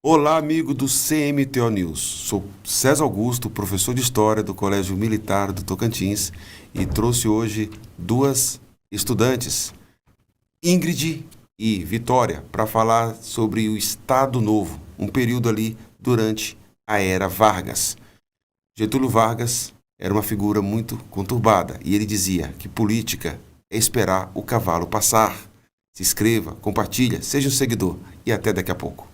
Olá, amigo do CMTO News. Sou César Augusto, professor de História do Colégio Militar do Tocantins e trouxe hoje duas estudantes, Ingrid e Vitória, para falar sobre o Estado Novo, um período ali durante a Era Vargas. Getúlio Vargas era uma figura muito conturbada e ele dizia que política é esperar o cavalo passar. Se inscreva, compartilha, seja um seguidor e até daqui a pouco.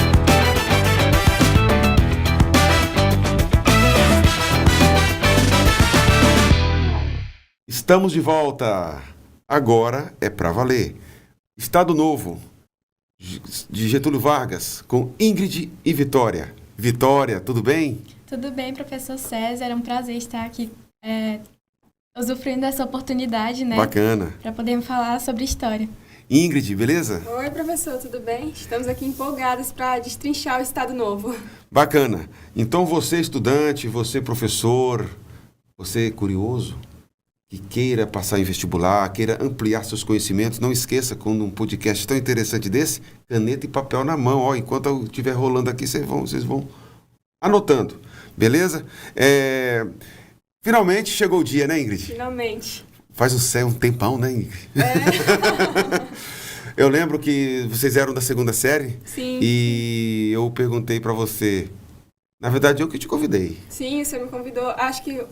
Estamos de volta. Agora é para valer. Estado Novo, de Getúlio Vargas, com Ingrid e Vitória. Vitória, tudo bem? Tudo bem, professor César. É um prazer estar aqui usufruindo dessa oportunidade, né? Bacana. Para poder falar sobre história. Ingrid, beleza? Oi, professor, tudo bem? Estamos aqui empolgados para destrinchar o Estado Novo. Bacana. Então você estudante, você professor, você curioso, que queira passar em vestibular, queira ampliar seus conhecimentos, não esqueça, quando um podcast tão interessante desse, caneta e papel na mão. Ó, enquanto eu estiver rolando aqui, vocês vão anotando, beleza? Finalmente chegou o dia, né, Ingrid? Finalmente. Faz um tempão, né, Ingrid? Eu lembro que vocês eram da segunda série. Sim. E eu perguntei pra você. Na verdade, eu que te convidei. Sim, o senhor me convidou. Acho que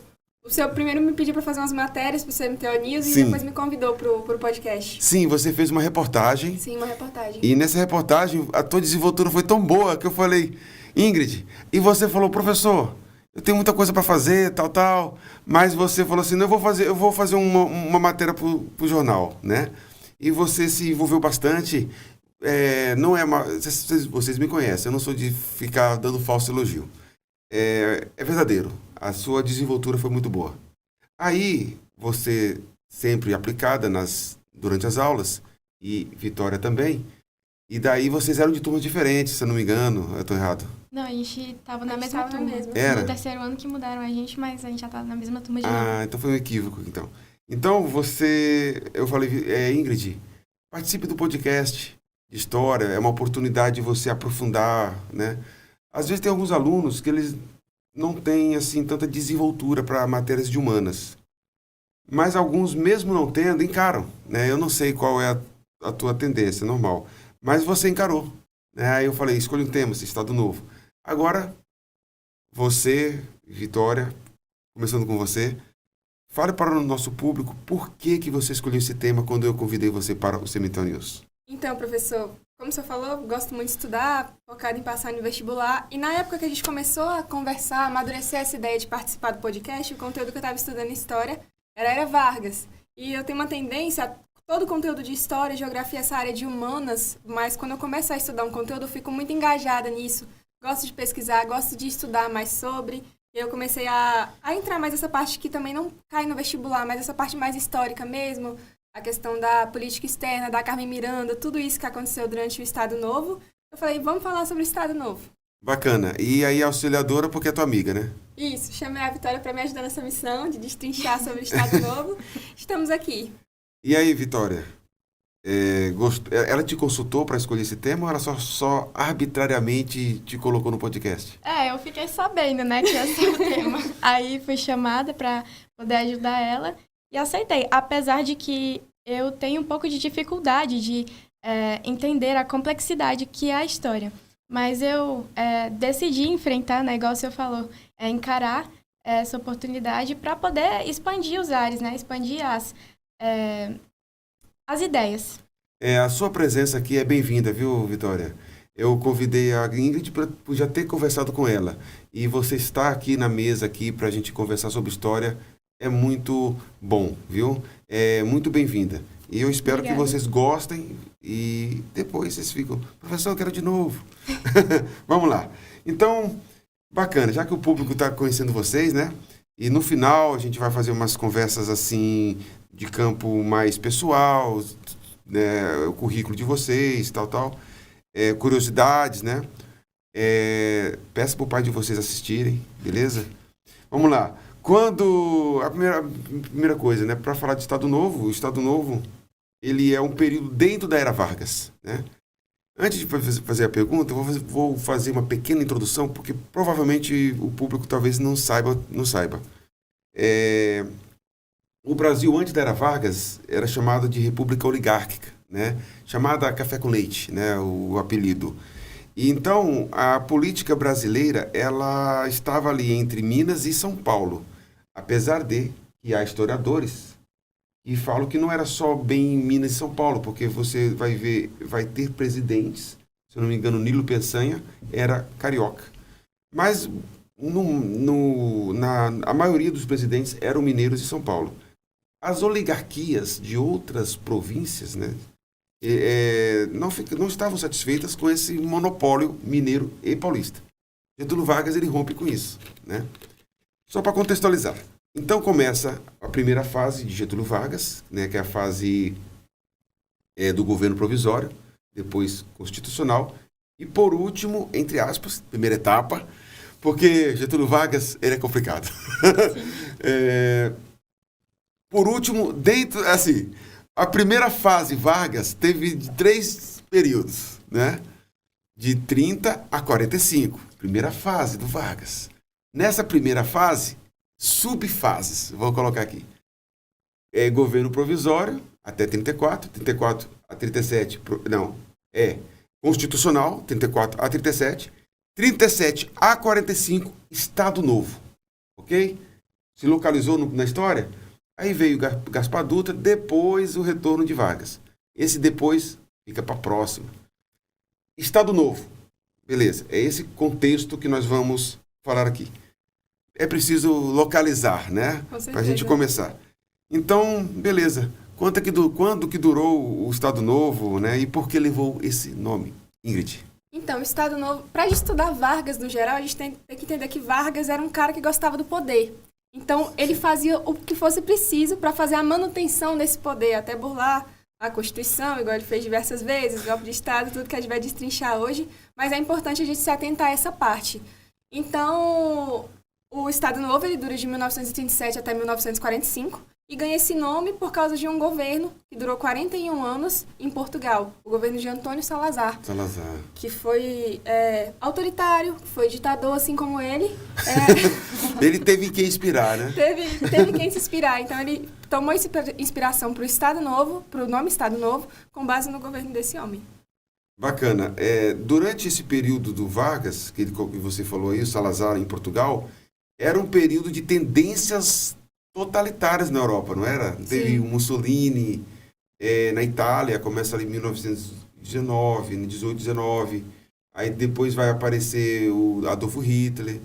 o senhor primeiro me pediu para fazer umas matérias pro CMTO News e depois me convidou pro podcast. Sim, você fez uma reportagem. Sim, uma reportagem. E nessa reportagem, a tua desenvoltura foi tão boa que eu falei, Ingrid, e você falou, professor, eu tenho muita coisa para fazer, tal, mas você falou assim, não, eu vou fazer uma matéria pro jornal, né? E você se envolveu bastante. Não é vocês me conhecem, eu não sou de ficar dando falso elogio. É verdadeiro. A sua desenvoltura foi muito boa. Aí, você sempre aplicada durante as aulas, e Vitória também, e daí vocês eram de turmas diferentes, se eu não me engano, eu estou errado. Não, a gente estava na mesma turma. Era? No terceiro ano que mudaram a gente, mas a gente já estava na mesma turma de novo. Ah, então foi um equívoco, então. Então, eu falei, Ingrid, participe do podcast de história, é uma oportunidade de você aprofundar, né? Às vezes tem alguns alunos que eles não têm, assim, tanta desenvoltura para matérias de humanas. Mas alguns, mesmo não tendo, encaram, né? Eu não sei qual é a tua tendência, normal. Mas você encarou, né? Aí eu falei, escolha um tema, esse Estado Novo. Agora, você, Vitória, começando com você, fale para o nosso público por que você escolheu esse tema quando eu convidei você para o CMTO News. Então, professor, como o senhor falou, gosto muito de estudar, focado em passar no vestibular. E na época que a gente começou a conversar, amadurecer essa ideia de participar do podcast, o conteúdo que eu estava estudando em História era Vargas. E eu tenho uma tendência, todo o conteúdo de História, Geografia, essa área de humanas, mas quando eu começo a estudar um conteúdo, eu fico muito engajada nisso. Gosto de pesquisar, gosto de estudar mais sobre. E eu comecei a entrar mais nessa parte que também não cai no vestibular, mas essa parte mais histórica mesmo, a questão da política externa, da Carmen Miranda, tudo isso que aconteceu durante o Estado Novo. Eu falei, vamos falar sobre o Estado Novo. Bacana. E aí a auxiliadora porque é tua amiga, né? Isso, chamei a Vitória para me ajudar nessa missão de destrinchar sobre o Estado Novo. Estamos aqui. E aí, Vitória? Ela te consultou para escolher esse tema ou ela só arbitrariamente te colocou no podcast? Eu fiquei sabendo, né, que esse é o tema. Aí fui chamada para poder ajudar ela e aceitei. Apesar de que eu tenho um pouco de dificuldade de entender a complexidade que é a história. Mas eu decidi enfrentar, né, igual o senhor falou, encarar essa oportunidade para poder expandir os ares, né, expandir as ideias. A sua presença aqui é bem-vinda, viu, Vitória? Eu convidei a Ingrid por já ter conversado com ela. E você estar aqui na mesa aqui para a gente conversar sobre história é muito bom, viu? É muito bem-vinda. E eu espero Obrigada. que vocês gostem e depois vocês ficam, professor, eu quero de novo. Vamos lá. Então, bacana, já que o público está conhecendo vocês, né? E no final a gente vai fazer umas conversas assim de campo mais pessoal, né, o currículo de vocês, tal, curiosidades, né? Peço para o pai de vocês assistirem, beleza? Vamos lá. A primeira coisa, né? Para falar de Estado Novo, o Estado Novo, ele é um período dentro da Era Vargas, né? Antes de fazer a pergunta, eu vou fazer uma pequena introdução, porque provavelmente o público talvez não saiba. O Brasil, antes da Era Vargas, era chamado de República Oligárquica, né? Chamada Café com Leite, né? O apelido. E então, a política brasileira, ela estava ali entre Minas e São Paulo. Apesar de que há historiadores que falam que não era só bem Minas e São Paulo, porque você vai ter presidentes, se eu não me engano, Nilo Peçanha era carioca. Mas a maioria dos presidentes eram mineiros de São Paulo. As oligarquias de outras províncias, né, não estavam satisfeitas com esse monopólio mineiro e paulista. Getúlio Vargas ele rompe com isso, né? Só para contextualizar. Então começa a primeira fase de Getúlio Vargas, né, que é a fase do governo provisório, depois constitucional, e por último, entre aspas, primeira etapa, porque Getúlio Vargas ele é complicado. Por último, a primeira fase Vargas teve 3 períodos, né? De 30 a 45. Primeira fase do Vargas. Nessa primeira fase, subfases, vou colocar aqui. Governo provisório, até 34 a 37, constitucional, 34 a 37, 37 a 45, Estado Novo, ok? Se localizou na história? Aí veio Gaspar Dutra, depois o retorno de Vargas. Esse depois fica para a próxima. Estado Novo. Beleza, é esse contexto que nós vamos falar aqui. É preciso localizar, né? Para a gente começar. Então, beleza. Quando que durou o Estado Novo, né? E por que levou esse nome? Ingrid. Então, o Estado Novo, para a gente estudar Vargas no geral, a gente tem que entender que Vargas era um cara que gostava do poder. Então, ele fazia o que fosse preciso para fazer a manutenção desse poder, até burlar a Constituição, igual ele fez diversas vezes, golpe de Estado, tudo que a gente vai destrinchar hoje. Mas é importante a gente se atentar a essa parte. Então, o Estado Novo ele dura de 1937 até 1945 e ganha esse nome por causa de um governo que durou 41 anos em Portugal, o governo de Antônio Salazar. Que foi autoritário, foi ditador assim como ele. Ele teve quem inspirar, né? Teve quem se inspirar. Então ele tomou inspiração para o Estado Novo, para o nome Estado Novo, com base no governo desse homem. Bacana. Durante esse período do Vargas, que você falou aí, o Salazar em Portugal, era um período de tendências totalitárias na Europa, não era? Sim. Teve o Mussolini na Itália, começa ali em 1919, 18, 19. Aí depois vai aparecer o Adolfo Hitler,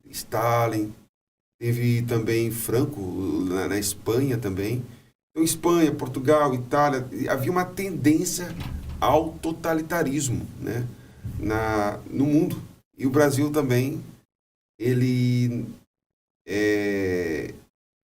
Stalin. Teve também Franco na Espanha também. Então, Espanha, Portugal, Itália, havia uma tendência ao totalitarismo, né? No mundo. E o Brasil também,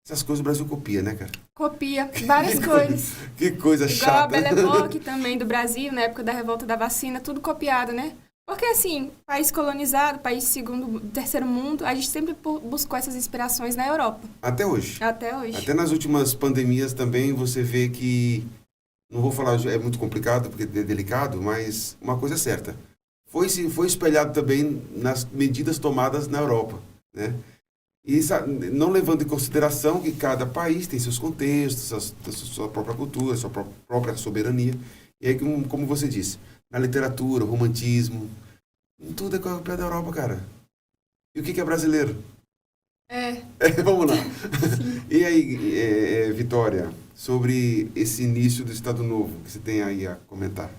essas coisas o Brasil copia, né, cara? Copia várias coisas. Que coisa igual chata. Igual a Belle Époque também do Brasil, na época da revolta da vacina, tudo copiado, né? Porque, assim, país colonizado, país segundo, terceiro mundo, a gente sempre buscou essas inspirações na Europa. Até hoje. Até hoje. Até nas últimas pandemias também você vê que, não vou falar, é muito complicado, porque é delicado, mas uma coisa é certa. Foi espelhado também nas medidas tomadas na Europa, né? E não levando em consideração que cada país tem seus contextos, sua própria cultura, sua própria soberania. E aí, como você disse, na literatura, romantismo, tudo é com o pé da Europa, cara. E o que é brasileiro? Vamos lá. E aí, Vitória, sobre esse início do Estado Novo, que você tem aí a comentar?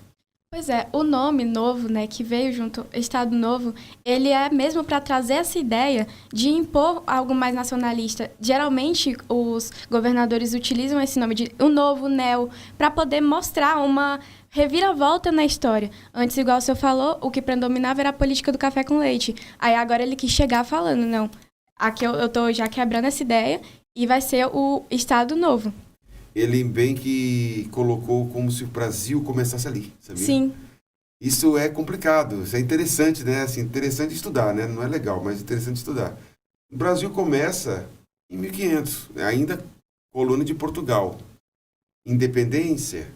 Pois é, o nome novo, né, que veio junto, Estado Novo, ele é mesmo para trazer essa ideia de impor algo mais nacionalista. Geralmente, os governadores utilizam esse nome de o novo, o neo, para poder mostrar uma reviravolta na história. Antes, igual o senhor falou, o que predominava era a política do café com leite. Aí agora ele quis chegar falando, não, aqui eu tô já quebrando essa ideia e vai ser o Estado Novo. Ele bem que colocou como se o Brasil começasse ali, sabia? Sim. Isso é complicado, isso é interessante, né? Assim, interessante estudar, né? Não é legal, mas interessante estudar. O Brasil começa em 1500, ainda colônia de Portugal. Independência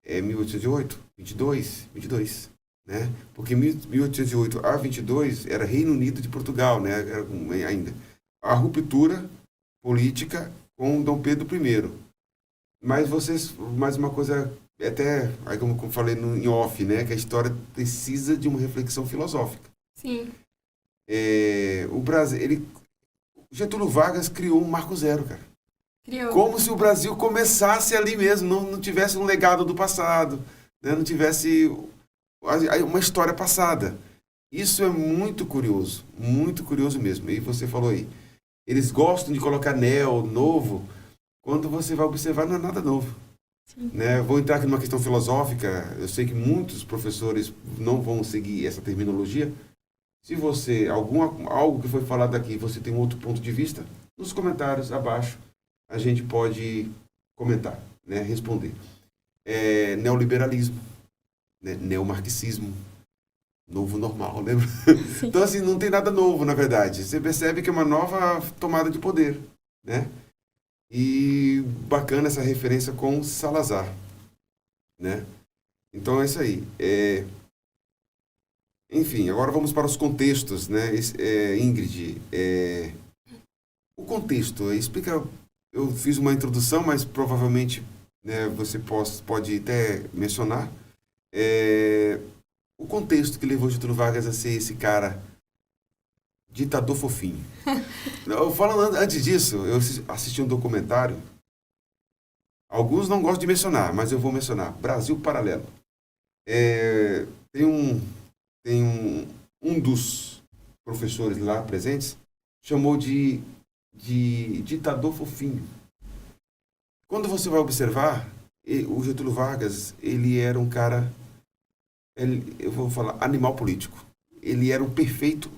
É 1808? 22, né? Porque 1808 a 22 era Reino Unido de Portugal, né? Era ainda. A ruptura política com Dom Pedro I. Mas mais uma coisa, até, aí como eu falei em off, né? Que a história precisa de uma reflexão filosófica. Sim. O Brasil, Getúlio Vargas criou um marco zero, cara. Criou. Como se o Brasil começasse ali mesmo, não tivesse um legado do passado, né? Não tivesse uma história passada. Isso é muito curioso mesmo. E você falou aí, eles gostam de colocar novo, quando você vai observar não é nada novo. Né? Vou entrar aqui numa questão filosófica, eu sei que muitos professores não vão seguir essa terminologia. Se você, algo que foi falado aqui, você tem um outro ponto de vista, nos comentários abaixo a gente pode comentar, né? Responder. Neoliberalismo, né? Neomarxismo, novo normal, lembra? Sim. Então, assim, não tem nada novo, na verdade. Você percebe que é uma nova tomada de poder, né? E bacana essa referência com Salazar, né? Então, é isso aí. Enfim, agora vamos para os contextos, né? Ingrid, o contexto, explica... Eu fiz uma introdução, mas provavelmente, né, você pode até mencionar o contexto que levou Getúlio Vargas a ser esse cara ditador fofinho. Falando antes disso, eu assisti um documentário. Alguns não gostam de mencionar, mas eu vou mencionar. Brasil Paralelo. Tem um dos professores lá presentes chamou de ditador fofinho. Quando você vai observar, o Getúlio Vargas, ele era um cara, eu vou falar, animal político. Ele era um perfeito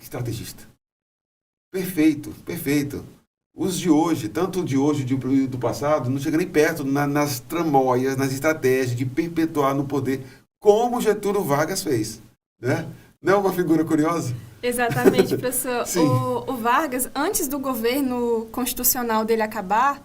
estrategista. Perfeito. Os de hoje, tanto de hoje do passado, não chega nem perto nas tramóias, nas estratégias de perpetuar no poder, como Getúlio Vargas fez. Né? Não é uma figura curiosa? Exatamente, professor. Sim. O Vargas, antes do governo constitucional dele acabar,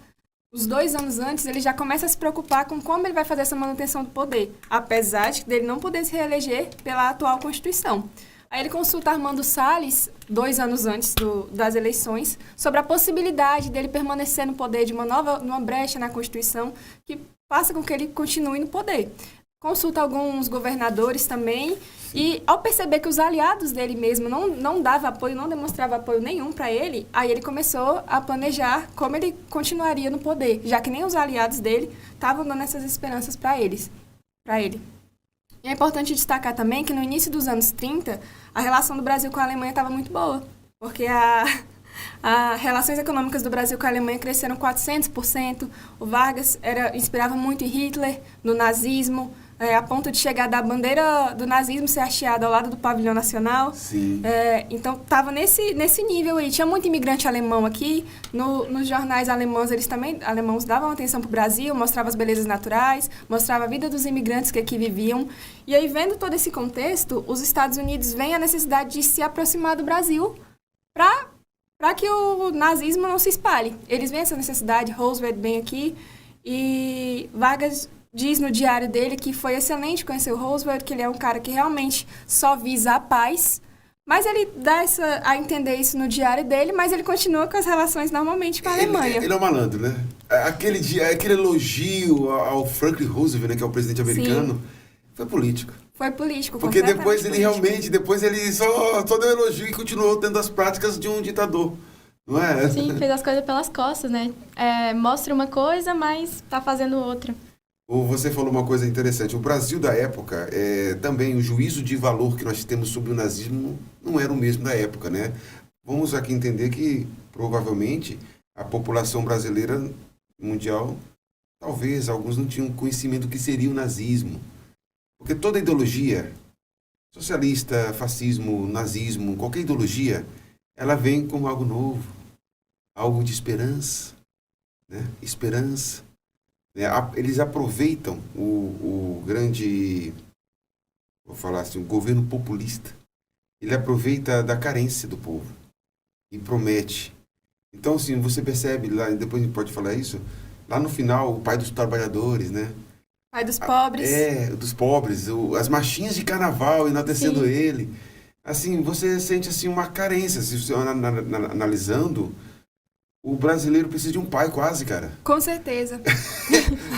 os 2 anos antes, ele já começa a se preocupar com como ele vai fazer essa manutenção do poder, apesar de dele não poder se reeleger pela atual Constituição. Aí ele consulta Armando Salles, 2 anos antes das eleições, sobre a possibilidade dele permanecer no poder de uma brecha na Constituição que faça com que ele continue no poder. Consulta alguns governadores também, e ao perceber que os aliados dele mesmo não dava apoio, não demonstrava apoio nenhum para ele, aí ele começou a planejar como ele continuaria no poder, já que nem os aliados dele estavam dando essas esperanças para ele. E é importante destacar também que no início dos anos 30, a relação do Brasil com a Alemanha estava muito boa, porque as relações econômicas do Brasil com a Alemanha cresceram 400%, o Vargas inspirava muito em Hitler, no nazismo, a ponto de chegar da bandeira do nazismo ser hasteada ao lado do pavilhão nacional. Sim. Então, estava nesse nível aí. Tinha muito imigrante alemão aqui. Nos jornais alemãos, alemãos davam atenção para o Brasil, mostravam as belezas naturais, mostrava a vida dos imigrantes que aqui viviam. E aí, vendo todo esse contexto, os Estados Unidos veem a necessidade de se aproximar do Brasil para que o nazismo não se espalhe. Eles veem essa necessidade, Roosevelt vem aqui, e Vargas diz no diário dele que foi excelente conhecer o Roosevelt, que ele é um cara que realmente só visa a paz, mas ele dá a entender isso no diário dele, mas ele continua com as relações normalmente com a Alemanha. Ele é um malandro, né? Aquele elogio ao Franklin Roosevelt, né, que é o presidente americano, Sim. Foi político. Foi político, porque depois ele político. realmente, depois ele só deu elogio e continuou tendo as práticas de um ditador. Não é? Sim, fez as coisas pelas costas, né? Mostra uma coisa, mas tá fazendo outra. Você falou uma coisa interessante. O Brasil da época, também o juízo de valor que nós temos sobre o nazismo não era o mesmo da época, né? Vamos aqui entender que, provavelmente, a população brasileira mundial, talvez alguns não tinham conhecimento do que seria o nazismo. Porque toda ideologia, socialista, fascismo, nazismo, qualquer ideologia, ela vem como algo novo, algo de esperança, né? Esperança. Eles aproveitam o grande, vou falar assim, o governo populista. Ele aproveita da carência do povo e promete. Então, assim, você percebe, lá, depois a gente pode falar isso, lá no final, o pai dos trabalhadores, né? Pai dos pobres. Dos pobres, as marchinhas de carnaval enaltecendo Sim. ele. Assim, você sente assim uma carência, se você analisando, o brasileiro precisa de um pai quase, cara. Com certeza.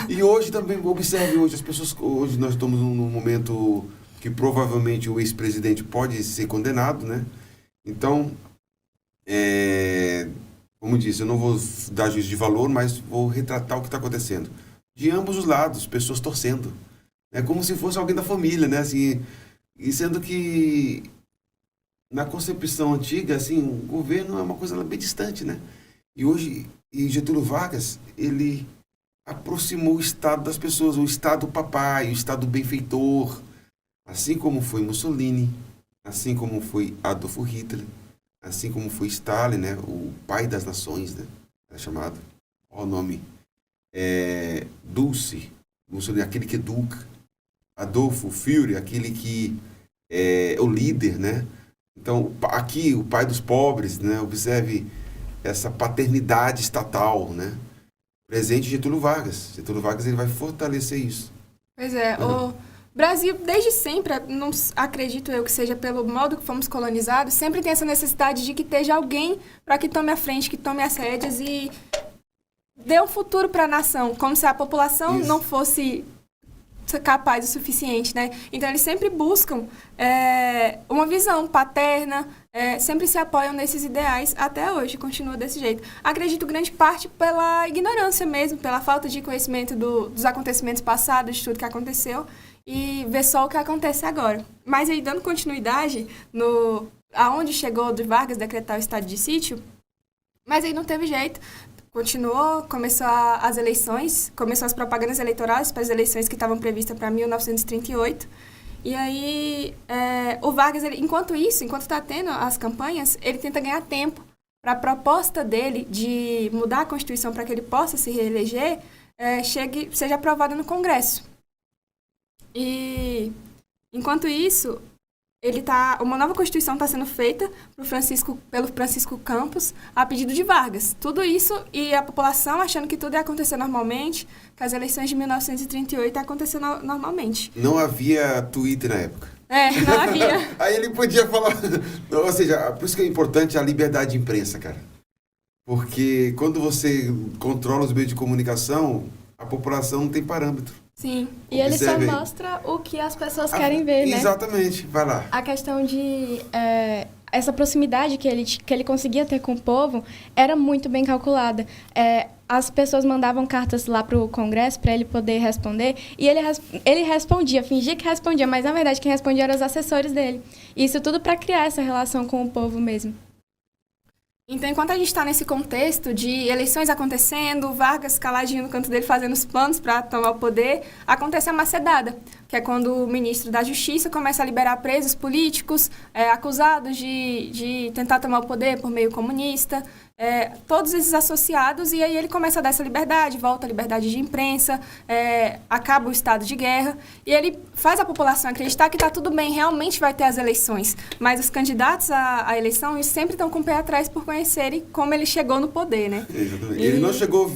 E hoje também, observe hoje, as pessoas, hoje nós estamos num momento que provavelmente o ex-presidente pode ser condenado, né? Então, como disse, eu não vou dar juízo de valor, mas vou retratar o que está acontecendo. De ambos os lados, pessoas torcendo. É como se fosse alguém da família, né? Assim, e sendo que na concepção antiga, assim, o governo é uma coisa bem distante, né? E hoje, Getúlio Vargas, ele aproximou o Estado das pessoas, o Estado papai, o Estado benfeitor, assim como foi Mussolini, assim como foi Adolfo Hitler, assim como foi Stalin, né? O pai das nações, né? Era chamado. Olha o nome. Dulce, Mussolini, aquele que educa. Adolfo Führer, aquele que é o líder, né? Então, aqui, o pai dos pobres, né? Observe essa paternidade estatal, né? Presente Getúlio Vargas. Getúlio Vargas ele vai fortalecer isso. Pois é, o Brasil, desde sempre, não acredito eu que seja pelo modo que fomos colonizados, sempre tem essa necessidade de que esteja alguém para que tome a frente, que tome as rédeas e dê um futuro para a nação, como se a população Isso. não fosse capaz o suficiente, né? Então, eles sempre buscam uma visão paterna, sempre se apoiam nesses ideais, até hoje, continua desse jeito. Acredito grande parte pela ignorância mesmo, pela falta de conhecimento dos acontecimentos passados, de tudo que aconteceu, e ver só o que acontece agora. Mas aí, dando continuidade aonde chegou o de Vargas decretar o estado de sítio, mas aí não teve jeito. Continuou, começou as eleições, começou as propagandas eleitorais para as eleições que estavam previstas para 1938. E aí, o Vargas, enquanto está tendo as campanhas, ele tenta ganhar tempo para a proposta dele de mudar a Constituição para que ele possa se reeleger, seja aprovada no Congresso. E, enquanto isso, uma nova Constituição está sendo feita pelo Francisco Campos a pedido de Vargas. Tudo isso e a população achando que tudo ia acontecer normalmente, que as eleições de 1938 iam acontecer normalmente. Não havia Twitter na época. Não havia. Aí ele podia falar... Ou seja, por isso que é importante a liberdade de imprensa, cara. Porque quando você controla os meios de comunicação, a população não tem parâmetro. Sim. E ele só Observe aí. mostra o que as pessoas querem ver, né? Exatamente, vai lá. A questão de essa proximidade que ele conseguia ter com o povo era muito bem calculada. As pessoas mandavam cartas lá para o Congresso para ele poder responder e ele respondia, fingia que respondia, mas na verdade quem respondia eram os assessores dele. Isso tudo para criar essa relação com o povo mesmo. Então, enquanto a gente está nesse contexto de eleições acontecendo, Vargas caladinho no canto dele fazendo os planos para tomar o poder, acontece a macedada, que é quando o ministro da Justiça começa a liberar presos políticos acusados de tentar tomar o poder por meio comunista, todos esses associados, e aí ele começa a dar essa liberdade, volta a liberdade de imprensa, acaba o estado de guerra, e ele faz a população acreditar que está tudo bem, realmente vai ter as eleições, mas os candidatos à eleição eles sempre estão com o pé atrás por conhecerem como ele chegou no poder, né? Exatamente. Ele não chegou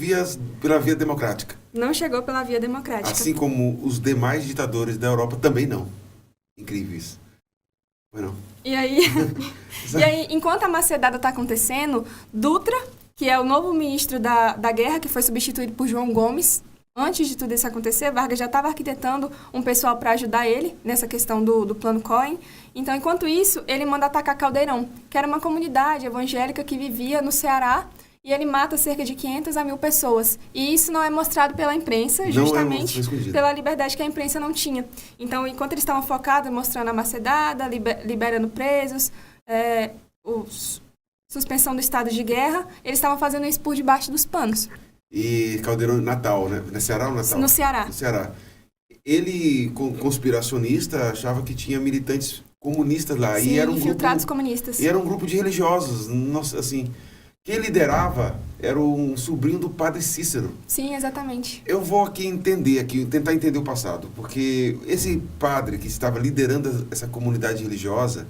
pela via democrática. Não chegou pela via democrática. Assim como os demais ditadores da Europa também não. Incrível isso. Foi não. E aí, enquanto a macedada está acontecendo, Dutra, que é o novo ministro da guerra, que foi substituído por João Gomes, antes de tudo isso acontecer, Vargas já estava arquitetando um pessoal para ajudar ele nessa questão do Plano Cohen. Então, enquanto isso, ele manda atacar Caldeirão, que era uma comunidade evangélica que vivia no Ceará, e ele mata cerca de 500 a 1.000 pessoas. E isso não é mostrado pela imprensa, justamente pela liberdade que a imprensa não tinha. Então, enquanto eles estavam focados mostrando a macedada, liberando presos, suspensão do estado de guerra, eles estavam fazendo isso por debaixo dos panos. E Caldeirão, Natal, né? No Ceará ou Natal? No Ceará. No Ceará. Ele, conspiracionista, achava que tinha militantes comunistas lá. Sim, e era infiltrados comunistas. E era um grupo de religiosos. Nossa, assim... Quem liderava era um sobrinho do padre Cícero. Sim, exatamente. Eu vou tentar entender o passado, porque esse padre que estava liderando essa comunidade religiosa,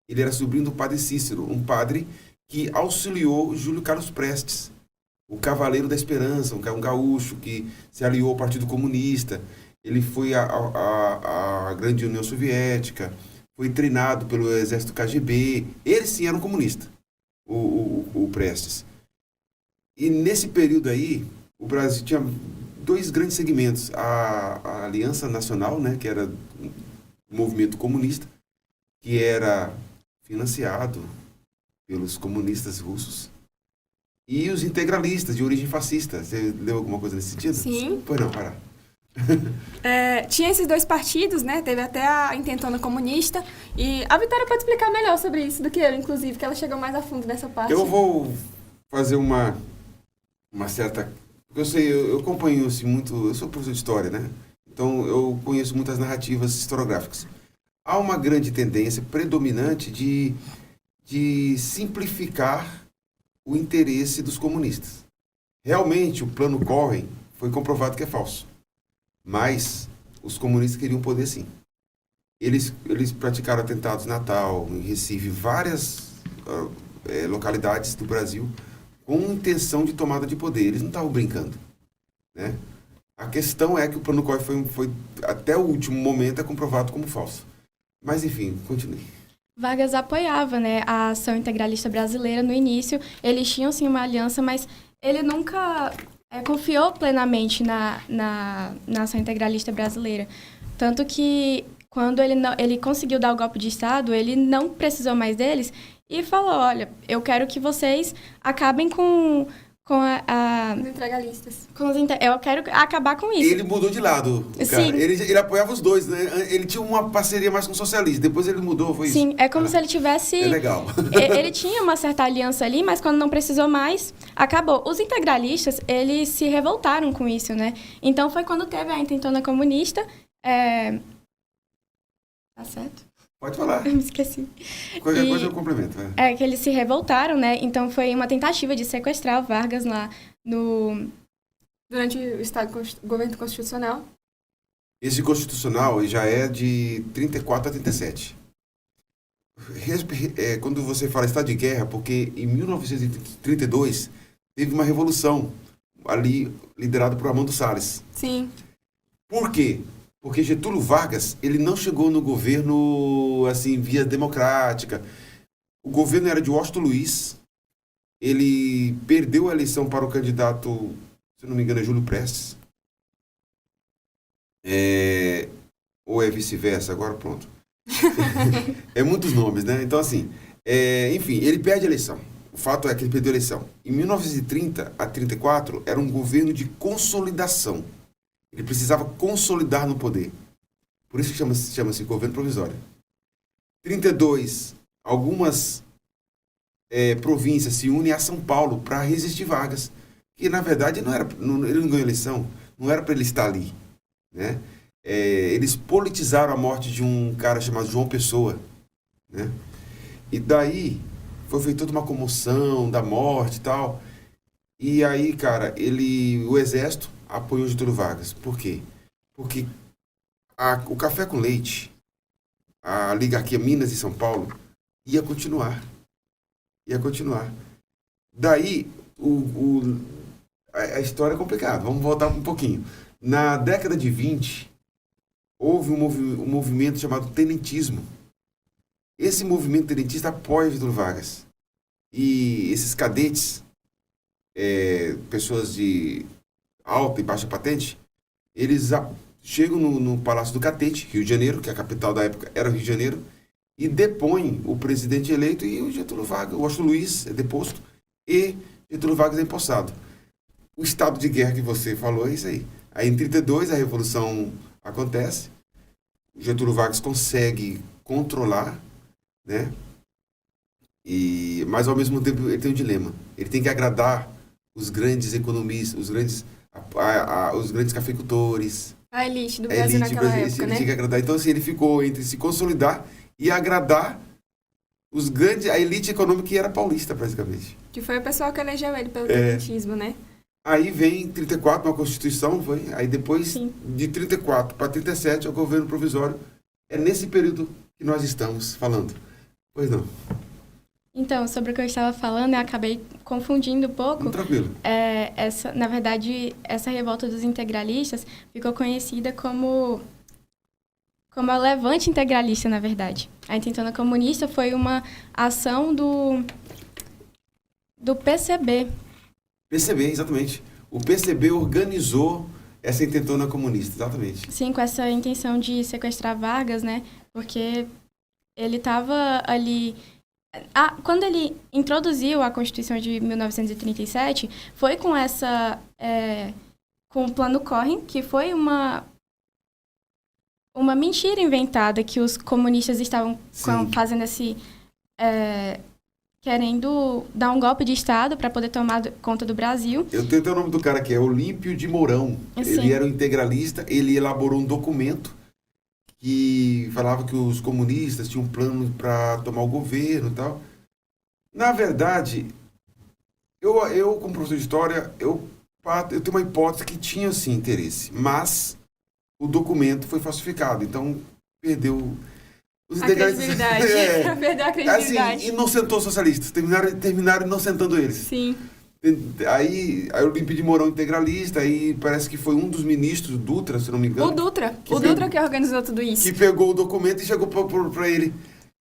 ele era sobrinho do padre Cícero, um padre que auxiliou Júlio Carlos Prestes, o Cavaleiro da Esperança, um gaúcho que se aliou ao Partido Comunista. ele foi à grande União Soviética, foi treinado pelo exército KGB. Ele sim era um comunista, o Prestes. E nesse período aí, o Brasil tinha dois grandes segmentos. A Aliança Nacional, né, que era um movimento comunista, que era financiado pelos comunistas russos, e os integralistas, de origem fascista. Você leu alguma coisa nesse sentido? Sim. Pois não, para. Tinha esses dois partidos, né? Teve até a Intentona Comunista. E a Vitória pode explicar melhor sobre isso do que eu, inclusive, que ela chegou mais a fundo nessa parte. Eu vou fazer uma certa... Porque eu acompanho assim, muito... Eu sou professor de história, né? Então, eu conheço muitas narrativas historiográficas. Há uma grande tendência predominante de simplificar o interesse dos comunistas. Realmente, o plano Cohen foi comprovado que é falso. Mas os comunistas queriam poder sim. Eles praticaram atentados em Natal, em Recife, várias localidades do Brasil, com intenção de tomada de poder. Eles não estavam brincando, né? A questão é que o plano Cohen foi até o último momento, é comprovado como falso. Mas, enfim, continue. Vargas apoiava, né, a ação integralista brasileira no início. Eles tinham, sim, uma aliança, mas ele nunca confiou plenamente na ação integralista brasileira. Tanto que, quando ele conseguiu dar o golpe de Estado, ele não precisou mais deles e falou, olha, eu quero que vocês acabem com Os integralistas. eu quero acabar com isso. Ele mudou de lado, cara. Sim. Ele apoiava os dois, né? Ele tinha uma parceria mais com o socialista. Depois ele mudou, foi isso? Sim, é como se ele tivesse... É legal. Ele tinha uma certa aliança ali, mas quando não precisou mais, acabou. Os integralistas, eles se revoltaram com isso, né? Então, foi quando teve a Intentona Comunista. Tá certo? Pode falar. Eu me esqueci. Qualquer coisa eu complemento. Que eles se revoltaram, né? Então, foi uma tentativa de sequestrar o Vargas lá no... Durante o governo constitucional. Esse constitucional já é de 34 a 37. Quando você fala estado de guerra, porque em 1932 teve uma revolução ali liderada por Armando Salles. Sim. Por quê? Porque Getúlio Vargas, ele não chegou no governo assim via democrática. O governo era de Washington Luiz. Ele perdeu a eleição para o candidato, se não me engano, é Júlio Prestes. Ou é vice-versa, agora pronto. É muitos nomes, né? Então, assim, enfim, ele perde a eleição. O fato é que ele perdeu a eleição. Em 1930 a 34, era um governo de consolidação. Ele precisava consolidar no poder. Por isso que chama-se governo provisório. 32, algumas províncias se unem a São Paulo para resistir Vargas. Que, na verdade, ele não ganhou a eleição. Não era para ele estar ali, né? Eles politizaram a morte de um cara chamado João Pessoa, né? E daí foi feita toda uma comoção da morte e tal. E aí, cara, o exército apoiou Getúlio Vargas. Por quê? Porque o café com leite, a oligarquia Minas e São Paulo, ia continuar. Ia continuar. Daí, a história é complicada. Vamos voltar um pouquinho. Na década de 20, houve um movimento chamado tenentismo. Esse movimento tenentista apoia Getúlio Vargas. E esses cadetes, pessoas de alta e baixa patente, eles chegam no Palácio do Catete, Rio de Janeiro, que a capital da época era o Rio de Janeiro, e depõem o presidente eleito e o Getúlio Vargas, o Washington Luiz é deposto e Getúlio Vargas é empossado. O estado de guerra que você falou é isso aí. Aí em 32 a Revolução acontece, o Getúlio Vargas consegue controlar, né? Mas ao mesmo tempo ele tem um dilema. Ele tem que agradar os grandes economistas, os grandes cafeicultores. A elite do Brasil naquela época, né? Ele tinha que agradar. Então, assim, ele ficou entre se consolidar e agradar a elite econômica que era paulista, praticamente. Que foi o pessoal que elegeu ele pelo tenentismo, né? Aí vem em 34 uma Constituição, foi? Aí depois, Sim. De 34 para 37, é o governo provisório. É nesse período que nós estamos falando. Pois não. Então, sobre o que eu estava falando, eu acabei confundindo um pouco. Tranquilo. Na verdade, essa revolta dos integralistas ficou conhecida como a Levante Integralista, na verdade. A Intentona Comunista foi uma ação do PCB. PCB, exatamente. O PCB organizou essa intentona comunista, exatamente. Sim, com essa intenção de sequestrar Vargas, né? Porque ele estava ali... quando ele introduziu a Constituição de 1937, foi com com o Plano Cohen, que foi uma mentira inventada que os comunistas estavam fazendo querendo dar um golpe de Estado para poder tomar conta do Brasil. Eu tenho até o nome do cara aqui, é Olímpio de Mourão. Sim. Ele era um integralista, ele elaborou um documento que falava que os comunistas tinham um plano para tomar o governo e tal. Na verdade, eu como professor de história, eu tenho uma hipótese que tinha, sim, interesse, mas o documento foi falsificado, então perdeu os integralistas. Perdeu a credibilidade. Assim, inocentou os socialistas, terminaram inocentando eles. Sim. Aí o Olímpio de Mourão integralista, aí parece que foi um dos ministros, Dutra, se não me engano. O Dutra que organizou tudo isso. Que pegou o documento e chegou para ele.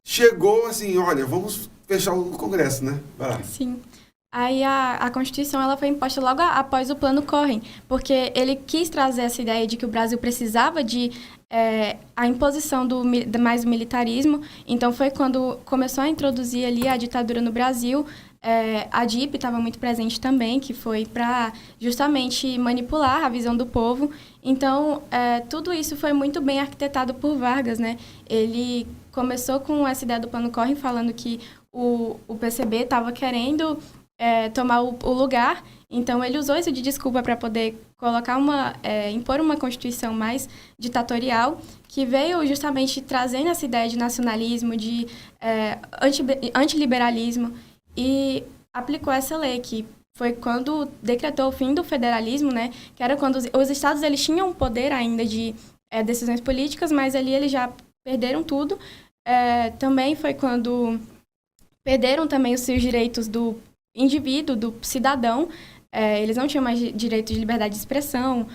Chegou assim, olha, vamos fechar o Congresso, né? Vai lá. Sim. Aí a Constituição ela foi imposta logo após o Plano Cohen, porque ele quis trazer essa ideia de que o Brasil precisava de a imposição mais do militarismo. Então foi quando começou a introduzir ali a ditadura no Brasil. A DIP estava muito presente também, que foi para justamente manipular a visão do povo. Então, tudo isso foi muito bem arquitetado por Vargas, né? Ele começou com essa ideia do Plano Cohen, falando que o PCB estava querendo tomar o lugar. Então, ele usou isso de desculpa para poder colocar impor uma Constituição mais ditatorial, que veio justamente trazendo essa ideia de nacionalismo, de antiliberalismo, e aplicou essa lei, que foi quando decretou o fim do federalismo, né? Que era quando os estados eles tinham poder ainda de decisões políticas, mas ali eles já perderam tudo. Também foi quando perderam também os seus direitos do indivíduo, do cidadão. Eles não tinham mais direito de liberdade de expressão.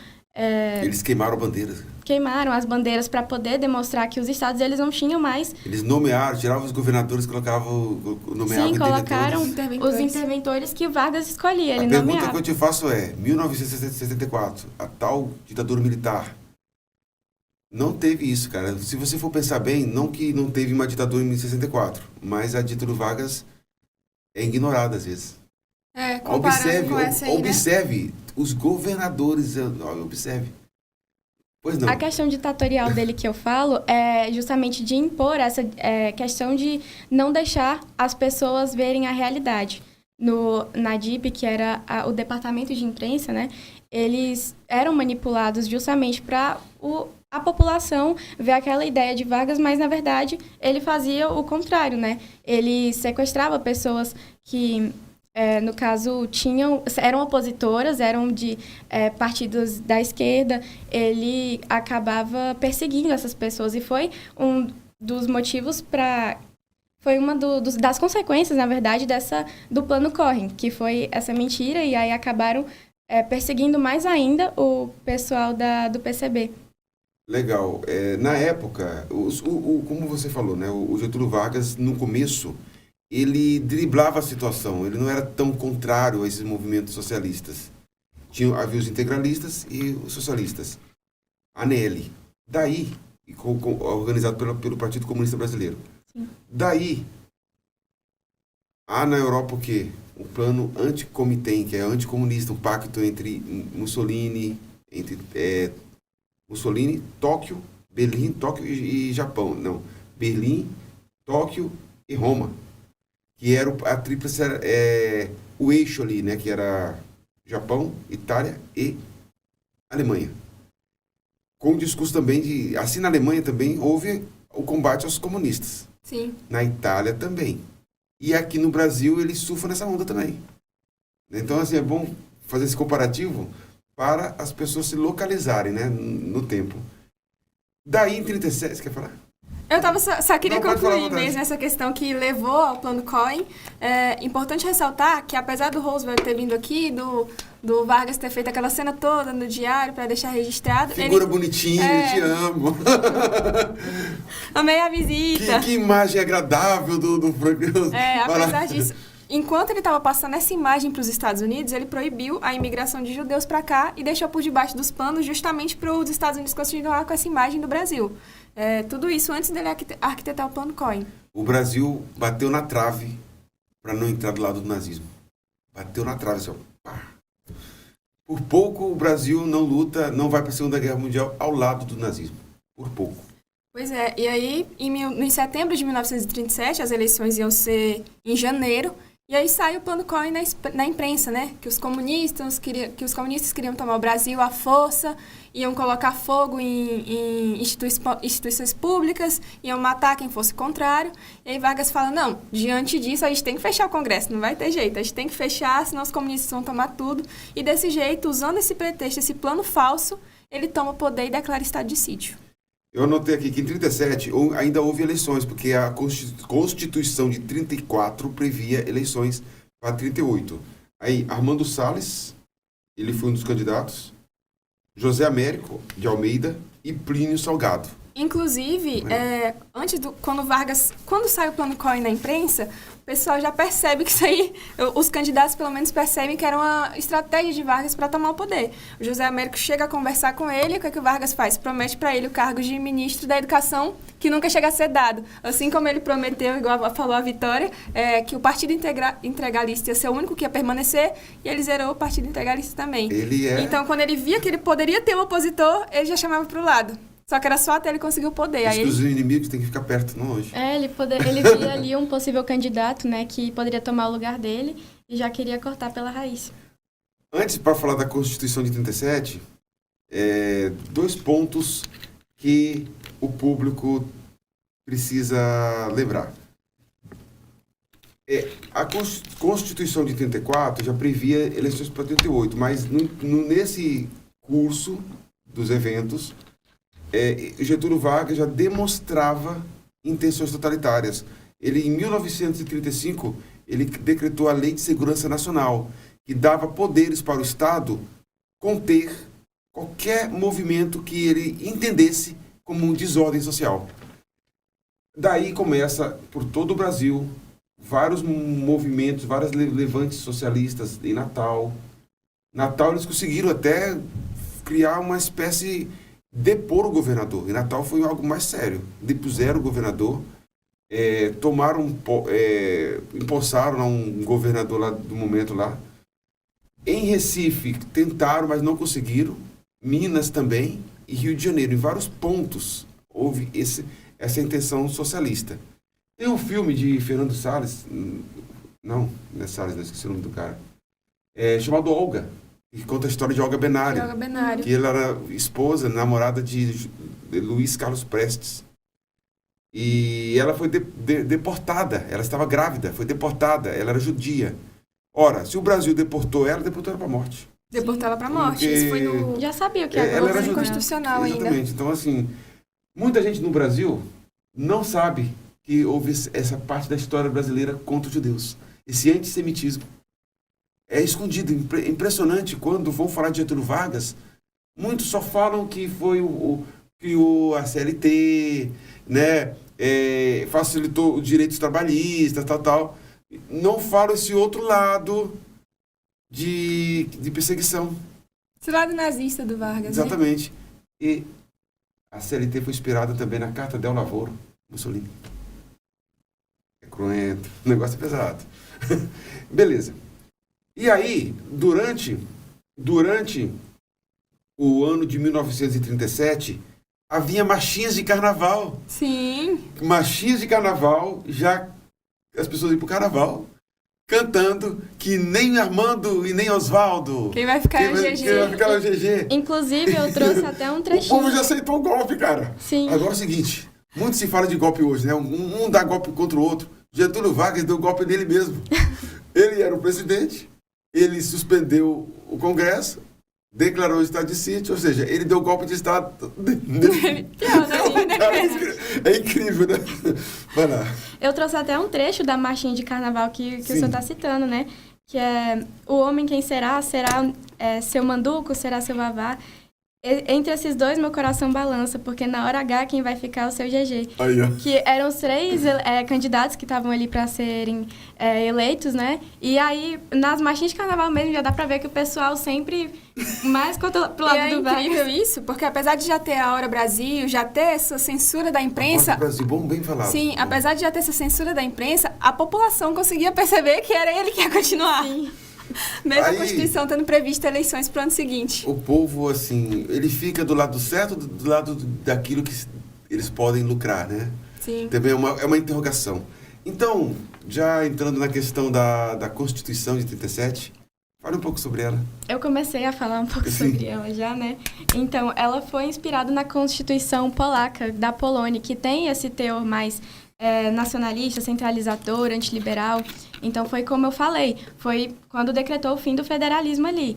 Eles queimaram bandeiras. Queimaram as bandeiras para poder demonstrar que os estados eles não tinham mais. Eles nomearam, tiravam os governadores, nomeavam Sim, colocaram os interventores que Vargas escolhia. Ele A pergunta nomeava. que eu te faço é, 1964, a tal ditadura militar, não teve isso, cara. Se você for pensar bem, não que não teve uma ditadura em 1964, mas a ditadura Vargas é ignorada às vezes. Observe os governadores, observe. Pois não. A questão ditatorial dele que eu falo é justamente de impor essa questão de não deixar as pessoas verem a realidade. Na DIP, que era o departamento de imprensa, né, eles eram manipulados justamente para a população ver aquela ideia de Vargas, mas, na verdade, ele fazia o contrário, né? Ele sequestrava pessoas que... no caso, eram opositoras, eram de partidos da esquerda. Ele acabava perseguindo essas pessoas e foi um dos motivos foi uma das consequências, na verdade, do Plano Cohen, que foi essa mentira, e aí acabaram perseguindo mais ainda o pessoal do PCB. Legal. Na época, como você falou, né, o Getúlio Vargas, no começo, ele driblava a situação, ele não era tão contrário a esses movimentos socialistas. Havia os integralistas e os socialistas. ANEL. Daí, organizado pelo Partido Comunista Brasileiro. Sim. Daí, há na Europa o quê? Um plano anticomitê, que é anticomunista, um pacto entre Mussolini, Tóquio, Berlim, Tóquio e Japão. Não, Berlim, Tóquio e Roma. Que era a tríplice, o eixo ali, né? Que era Japão, Itália e Alemanha. Com o discurso também assim na Alemanha também houve o combate aos comunistas. Sim. Na Itália também. E aqui no Brasil eles surfam nessa onda também. Então, assim, é bom fazer esse comparativo para as pessoas se localizarem, né? No tempo. Daí, em 37, você quer falar? Eu tava só queria Não, pode falar à concluir vontade. mesmo essa questão que levou ao plano Cohen. É importante ressaltar que, apesar do Roosevelt ter vindo aqui, do Vargas ter feito aquela cena toda no diário para deixar registrado... Figura bonitinha, te amo. Amei a visita. Que imagem agradável do programa. Apesar disso, enquanto ele estava passando essa imagem para os Estados Unidos, ele proibiu a imigração de judeus para cá e deixou por debaixo dos panos justamente para os Estados Unidos continuar com essa imagem do Brasil. Tudo isso antes dele arquitetar o plano Cohen. O Brasil bateu na trave para não entrar do lado do nazismo. Bateu na trave, assim, ó. Pá. Por pouco o Brasil não luta, não vai para a Segunda Guerra Mundial ao lado do nazismo. Por pouco. Pois é, e aí em setembro de 1937, as eleições iam ser em janeiro, e aí sai o plano Cohen na imprensa, né? Que os comunistas queriam tomar o Brasil à força, iam colocar fogo em instituições públicas, iam matar quem fosse contrário. E aí Vargas fala, não, diante disso a gente tem que fechar o Congresso, não vai ter jeito, a gente tem que fechar, senão os comunistas vão tomar tudo. E desse jeito, usando esse pretexto, esse plano falso, ele toma o poder e declara estado de sítio. Eu anotei aqui que em 37 ainda houve eleições, porque a Constituição de 34 previa eleições para 38. Aí, Armando Salles, ele foi um dos candidatos, José Américo de Almeida e Plínio Salgado. Inclusive, quando sai o plano Cohen na imprensa, o pessoal já percebe que isso aí, os candidatos pelo menos percebem que era uma estratégia de Vargas para tomar o poder. O José Américo chega a conversar com ele, e o que o Vargas faz? Promete para ele o cargo de ministro da Educação, que nunca chega a ser dado. Assim como ele prometeu, igual falou a Vitória, que o Partido Integralista ia ser o único que ia permanecer, e ele zerou o Partido Integralista também. Então, quando ele via que ele poderia ter um opositor, ele já chamava para o lado. Só que era só até ele conseguir o poder. Aí os inimigos têm que ficar perto, não longe. Ele via ali um possível candidato, né, que poderia tomar o lugar dele e já queria cortar pela raiz. Antes, para falar da Constituição de 37, 2 pontos que o público precisa lembrar. A Constituição de 34 já previa eleições para 38, mas nesse curso dos eventos, Getúlio Vargas já demonstrava intenções totalitárias. Ele, em 1935, ele decretou a Lei de Segurança Nacional, que dava poderes para o Estado conter qualquer movimento que ele entendesse como uma desordem social. Daí começa, por todo o Brasil, vários movimentos, vários levantes socialistas em Natal. Natal eles conseguiram até criar uma espécie... depor o governador. Em Natal foi algo mais sério. Depuseram o governador, empossaram um governador lá do momento lá. Em Recife, tentaram, mas não conseguiram. Minas também. E Rio de Janeiro. Em vários pontos houve essa intenção socialista. Tem um filme de Fernando Salles, não é Salles, não esqueci o nome do cara, chamado Olga, que conta a história de Olga Benário. Que ela era esposa, namorada de Luiz Carlos Prestes. E ela foi deportada. Ela estava grávida, foi deportada. Ela era judia. Ora, se o Brasil deportou ela para a morte. Deportou ela para a morte. Isso foi no... Já sabia o que ela era inconstitucional ainda. Exatamente. Então, assim, muita gente no Brasil não sabe que houve essa parte da história brasileira contra os judeus. Esse antissemitismo. É escondido. Impressionante quando vão falar de Getúlio Vargas, muitos só falam que foi criou a CLT, né? Facilitou os direitos trabalhistas, tal. Não falam esse outro lado de perseguição. Esse lado nazista do Vargas. Exatamente. Né? E a CLT foi inspirada também na Carta del Lavoro, Mussolini. É cruento, o negócio é pesado. Beleza. E aí, durante o ano de 1937, havia marchinhas de carnaval. Sim. Marchinhas de carnaval, já as pessoas iam pro carnaval, cantando que nem Armando e nem Osvaldo. Quem vai ficar é o GG. Quem vai ficar é o GG. Inclusive, eu trouxe até um trechinho. O povo já aceitou o golpe, cara. Sim. Agora é o seguinte, muito se fala de golpe hoje, né? Um dá golpe contra o outro. Getúlio Vargas deu golpe nele mesmo. Ele era o presidente. Ele suspendeu o Congresso, declarou o estado de sítio, ou seja, ele deu golpe de estado. É incrível, né? Vai lá. Eu trouxe até um trecho da marchinha de carnaval que o senhor está citando, né? Que é: o homem quem será? Será seu manduco? Será seu vavá? Entre esses dois, meu coração balança, porque na hora H quem vai ficar é o seu GG. Aí, ó. Que eram os 3 candidatos que estavam ali para serem eleitos, né? E aí, nas marchinhas de carnaval mesmo, já dá para ver que o pessoal sempre mais pro lado do Vargas. É incrível isso, porque apesar de já ter a Hora Brasil, já ter essa censura da imprensa... Brasil, bom, bem falado. Sim, apesar de já ter essa censura da imprensa, a população conseguia perceber que era ele que ia continuar. Sim. Mesmo Aí, a Constituição tendo previsto eleições para o ano seguinte. O povo, assim, ele fica do lado certo, do lado daquilo que eles podem lucrar, né? Sim. Também é uma interrogação. Então, já entrando na questão da Constituição de 37, fale um pouco sobre ela. Eu comecei a falar um pouco sobre ela já, né? Então, ela foi inspirada na Constituição polaca, da Polônia, que tem esse teor mais nacionalista, centralizador, antiliberal. Então, foi como eu falei, foi quando decretou o fim do federalismo ali.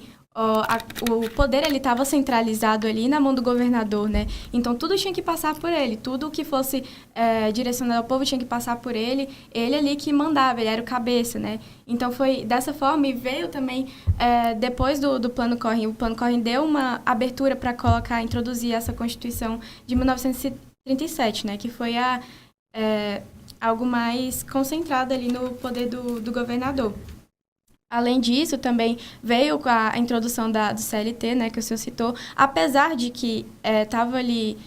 O poder, ele estava centralizado ali na mão do governador, né? Então, tudo tinha que passar por ele. Tudo que fosse direcionado ao povo tinha que passar por ele. Ele ali que mandava, ele era o cabeça, né? Então, foi dessa forma. E veio também, depois do Plano Correm. O Plano Correm deu uma abertura para introduzir essa Constituição de 1937, né? Que foi algo mais concentrado ali no poder do governador. Além disso, também veio com a introdução do CLT, né, que o senhor citou, apesar de que estava ali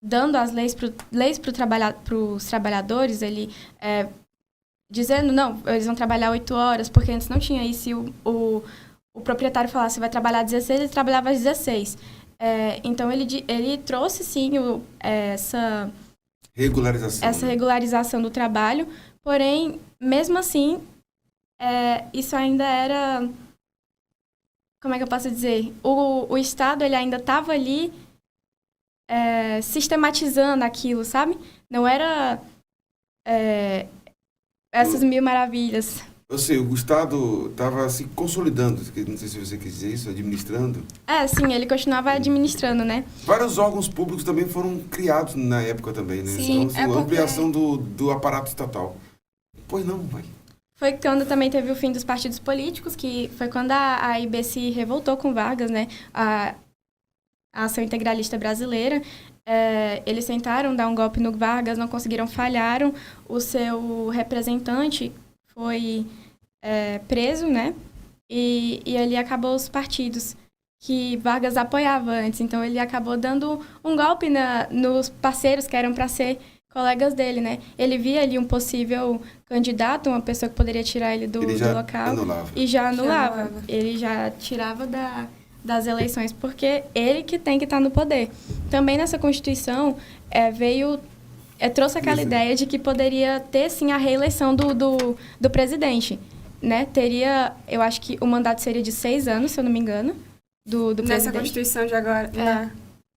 dando as leis para os trabalhadores, ele dizendo, não, eles vão trabalhar 8 horas, porque antes não tinha isso, se o proprietário falasse vai trabalhar 16, ele trabalhava às 16. Então, ele trouxe, sim, essa regularização do trabalho, porém, mesmo assim, isso ainda era, como é que eu posso dizer? O Estado, ele ainda estava ali sistematizando aquilo, sabe? Não era essas mil maravilhas. Eu sei, o Estado estava se consolidando, não sei se você quer dizer isso, administrando. Sim, ele continuava administrando, né? Vários órgãos públicos também foram criados na época também, né? Sim, então, assim, a ampliação do aparato estatal. Pois não, vai. Foi quando também teve o fim dos partidos políticos, que foi quando a AIB se revoltou com Vargas, né? A Ação Integralista Brasileira. Eles tentaram dar um golpe no Vargas, não conseguiram, falharam. O seu representante foi preso, né? E ali acabou os partidos que Vargas apoiava antes. Então, ele acabou dando um golpe nos parceiros que eram para ser colegas dele, né? Ele via ali um possível candidato, uma pessoa que poderia tirar ele do local. E já anulava. Ele já tirava das eleições, porque ele que tem que estar no poder. Também nessa Constituição trouxe aquela ideia de que poderia ter, sim, a reeleição do presidente, né? Teria, eu acho que o mandato seria de 6 anos, se eu não me engano, do presidente. Nessa Constituição de agora,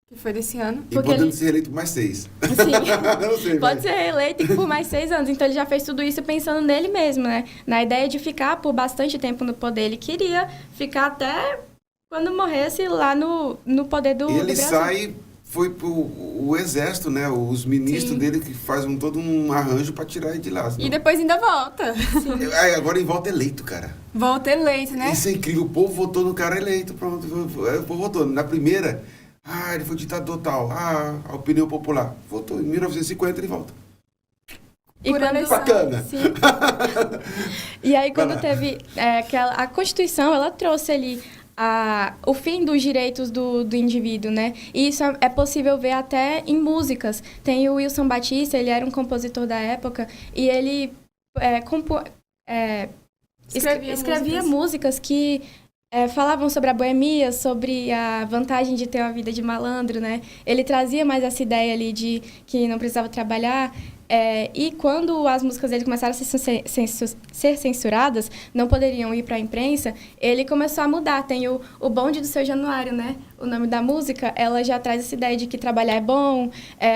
que foi desse ano. E podendo ser eleito mais 6. Sim, não sei, pode ser reeleito por mais 6 anos. Então, ele já fez tudo isso pensando nele mesmo, né? Na ideia de ficar por bastante tempo no poder. Ele queria ficar até quando morresse lá no poder do Ele Brasil. Foi o exército, né? Os ministros dele que fazem todo um arranjo para tirar ele de lá. Senão... E depois ainda volta. Agora ele volta eleito, cara. Volta eleito, né? Isso é incrível. O povo votou no cara eleito. Pronto. O povo votou. Na primeira, ele foi ditador tal. A opinião popular. Votou. Em 1950 ele volta. E quando, bacana. Sim. E aí, quando teve a Constituição, ela trouxe ali o fim dos direitos do indivíduo, né? E isso é possível ver até em músicas. Tem o Wilson Batista, ele era um compositor da época, e ele escrevia músicas que falavam sobre a boemia, sobre a vantagem de ter uma vida de malandro, né? Ele trazia mais essa ideia ali de que não precisava trabalhar. E quando as músicas dele começaram a ser censuradas, não poderiam ir para a imprensa, ele começou a mudar. Tem o Bonde do Seu Januário, né? O nome da música, ela já traz essa ideia de que trabalhar é bom,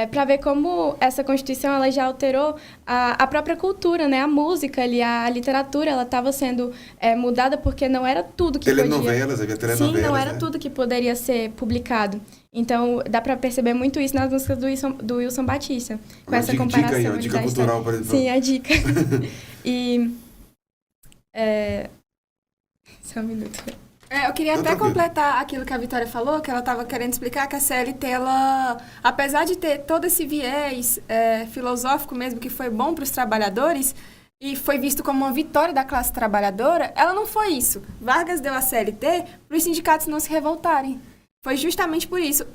para ver como essa Constituição ela já alterou a própria cultura, né? A música ali, a literatura, ela estava sendo mudada porque não era tudo que havia telenovelas, Sim, não era né? tudo que poderia ser publicado. Então, dá pra perceber muito isso nas músicas do Wilson Batista. Com Uma essa dica comparação. aí, uma de dica da cultural história. para Sim, a dica. E... Só um minuto. Eu queria Não, até tranquilo. completar aquilo que a Vitória falou, que ela estava querendo explicar que a CLT, ela, apesar de ter todo esse viés filosófico mesmo, que foi bom para os trabalhadores, e foi visto como uma vitória da classe trabalhadora, ela não foi isso. Vargas deu a CLT para os sindicatos não se revoltarem. Foi justamente por isso.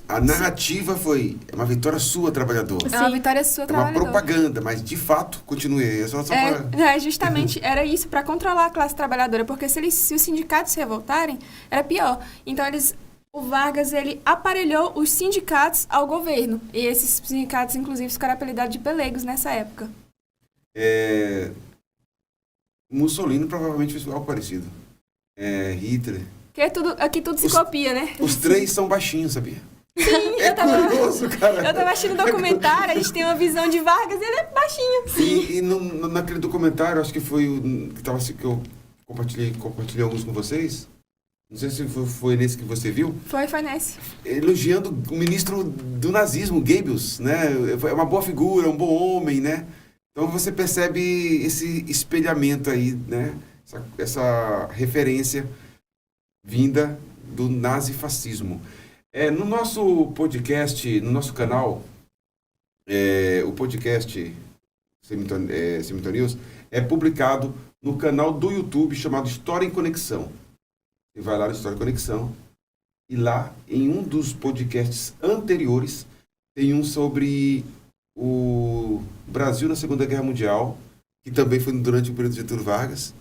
A narrativa foi uma vitória sua, trabalhador. É uma Sim. vitória sua, É uma trabalhador. propaganda, mas de fato, continue aí. É só pra... Justamente, era isso para controlar a classe trabalhadora, porque se os sindicatos se revoltarem, era pior. Então, o Vargas, ele aparelhou os sindicatos ao governo. E esses sindicatos, inclusive, ficaram apelidados de pelegos nessa época. Mussolini provavelmente fez algo parecido. Hitler. Porque aqui tudo se copia, né? Os três são baixinhos, sabia? Sim, É curioso, cara. eu tava assistindo um documentário, a gente tem uma visão de Vargas e ele é baixinho. E naquele documentário, acho que foi que eu compartilhei alguns com vocês. Não sei se foi nesse que você viu. Foi nesse. Elogiando o ministro do nazismo, Goebbels, né? É uma boa figura, um bom homem, né? Então você percebe esse espelhamento aí, né? Essa referência vinda do nazifascismo. No nosso podcast, no nosso canal, o podcast Cemitério News é publicado no canal do YouTube chamado História em Conexão. Você vai lá no História em Conexão e lá, em um dos podcasts anteriores, tem um sobre o Brasil na Segunda Guerra Mundial, que também foi durante o período de Getúlio Vargas,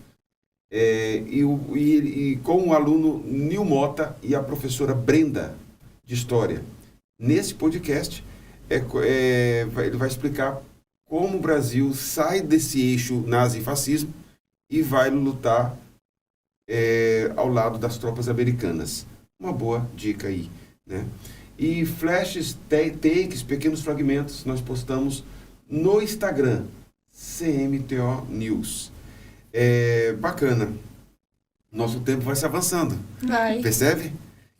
e com o aluno Nil Mota e a professora Brenda, de História. Nesse podcast, ele vai explicar como o Brasil sai desse eixo nazi-fascismo e vai lutar ao lado das tropas americanas. Uma boa dica aí, né? E flashes, takes, pequenos fragmentos, nós postamos no Instagram, CMTO News. Bacana. Nosso tempo vai se avançando. Vai. Percebe?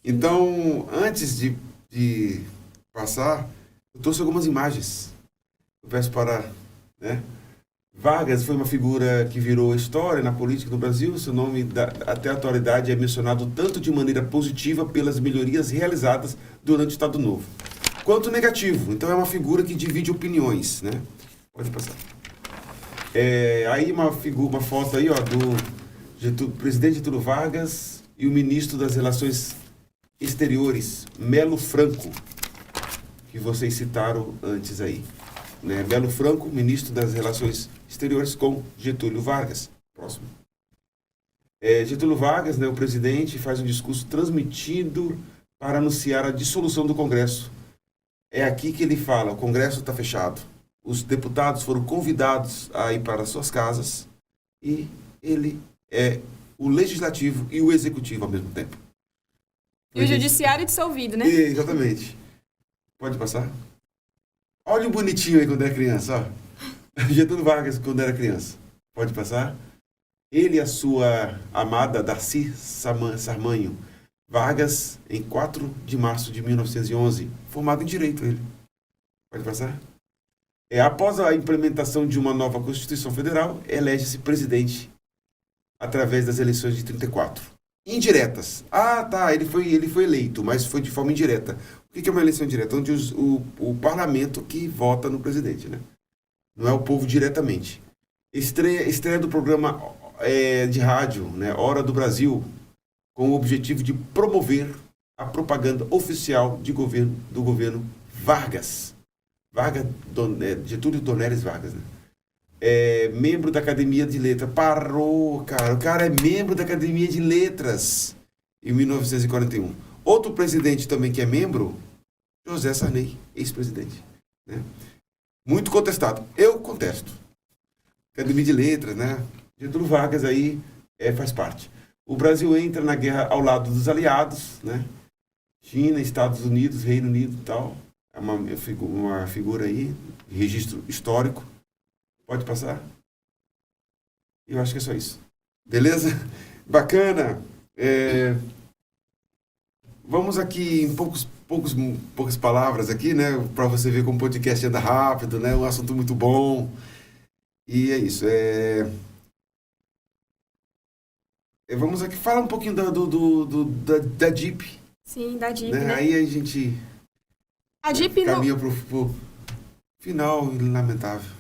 Então, antes de passar, eu trouxe algumas imagens. Eu peço para... né? Vargas foi uma figura que virou história na política do Brasil. Seu nome, até a atualidade, é mencionado tanto de maneira positiva pelas melhorias realizadas durante o Estado Novo, quanto negativo. Então, é uma figura que divide opiniões, né? Pode passar. Aí uma foto aí, ó, do presidente Getúlio Vargas e o ministro das Relações Exteriores, Melo Franco, que vocês citaram antes aí. Né? Melo Franco, ministro das Relações Exteriores, com Getúlio Vargas. Próximo. Getúlio Vargas, né, o presidente, faz um discurso transmitido para anunciar a dissolução do Congresso. É aqui que ele fala: o Congresso está fechado. Os deputados foram convidados a ir para suas casas e ele é o legislativo e o executivo ao mesmo tempo. E o judiciário dissolvido, né? Exatamente. Pode passar? Olha o bonitinho aí quando era criança, ó. Getúlio Vargas quando era criança. Pode passar? Ele e a sua amada Darcy Sarmanho Vargas, em 4 de março de 1911, formado em Direito ele. Pode passar? Após a implementação de uma nova Constituição Federal, elege-se presidente através das eleições de 34. Indiretas. Tá, ele foi eleito, mas foi de forma indireta. O que é uma eleição indireta? Onde o parlamento que vota no presidente, né? Não é o povo diretamente. Estreia do programa de rádio, né? Hora do Brasil, com o objetivo de promover a propaganda oficial do governo Vargas. Getúlio Dornelles Vargas, né? Membro da Academia de Letras. Parou, cara. O cara é membro da Academia de Letras em 1941. Outro presidente também que é membro, José Sarney, ex-presidente. Né? Muito contestado. Eu contesto. Academia de Letras, né? Getúlio Vargas aí faz parte. O Brasil entra na guerra ao lado dos aliados, né? China, Estados Unidos, Reino Unido e tal. É uma figura aí, registro histórico. Pode passar? Eu acho que é só isso. Beleza? Bacana. Vamos aqui em poucas palavras aqui, né? Para você ver como o podcast anda rápido, né? Um assunto muito bom. E é isso. Vamos aqui falar um pouquinho da DIP. Sim, da DIP, Né? né? Aí a gente A DIP caminha pro final lamentável.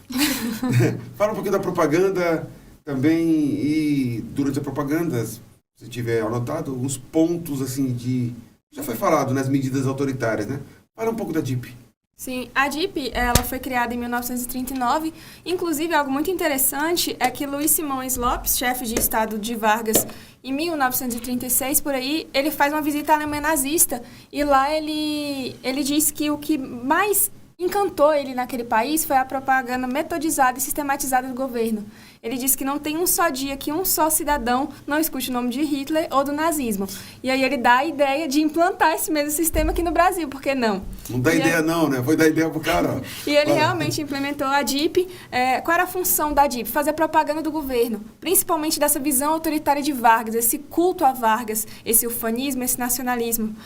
Fala um pouquinho da propaganda também e durante a propaganda, se tiver anotado, alguns pontos assim já foi falado nas medidas autoritárias, né? Fala um pouco da DIP. Sim, a DIP, ela foi criada em 1939. Inclusive, algo muito interessante é que Luiz Simões Lopes, chefe de Estado de Vargas, em 1936, por aí, ele faz uma visita à Alemanha nazista. E lá ele diz que o que mais encantou ele naquele país foi a propaganda metodizada e sistematizada do governo. Ele diz que não tem um só dia que um só cidadão não escute o nome de Hitler ou do nazismo. E aí ele dá a ideia de implantar esse mesmo sistema aqui no Brasil, por que não? Não dá ideia não, né? Foi dar ideia pro cara. E ele realmente implementou a DIP. Qual era a função da DIP? Fazer propaganda do governo, principalmente dessa visão autoritária de Vargas, esse culto a Vargas, esse ufanismo, esse nacionalismo.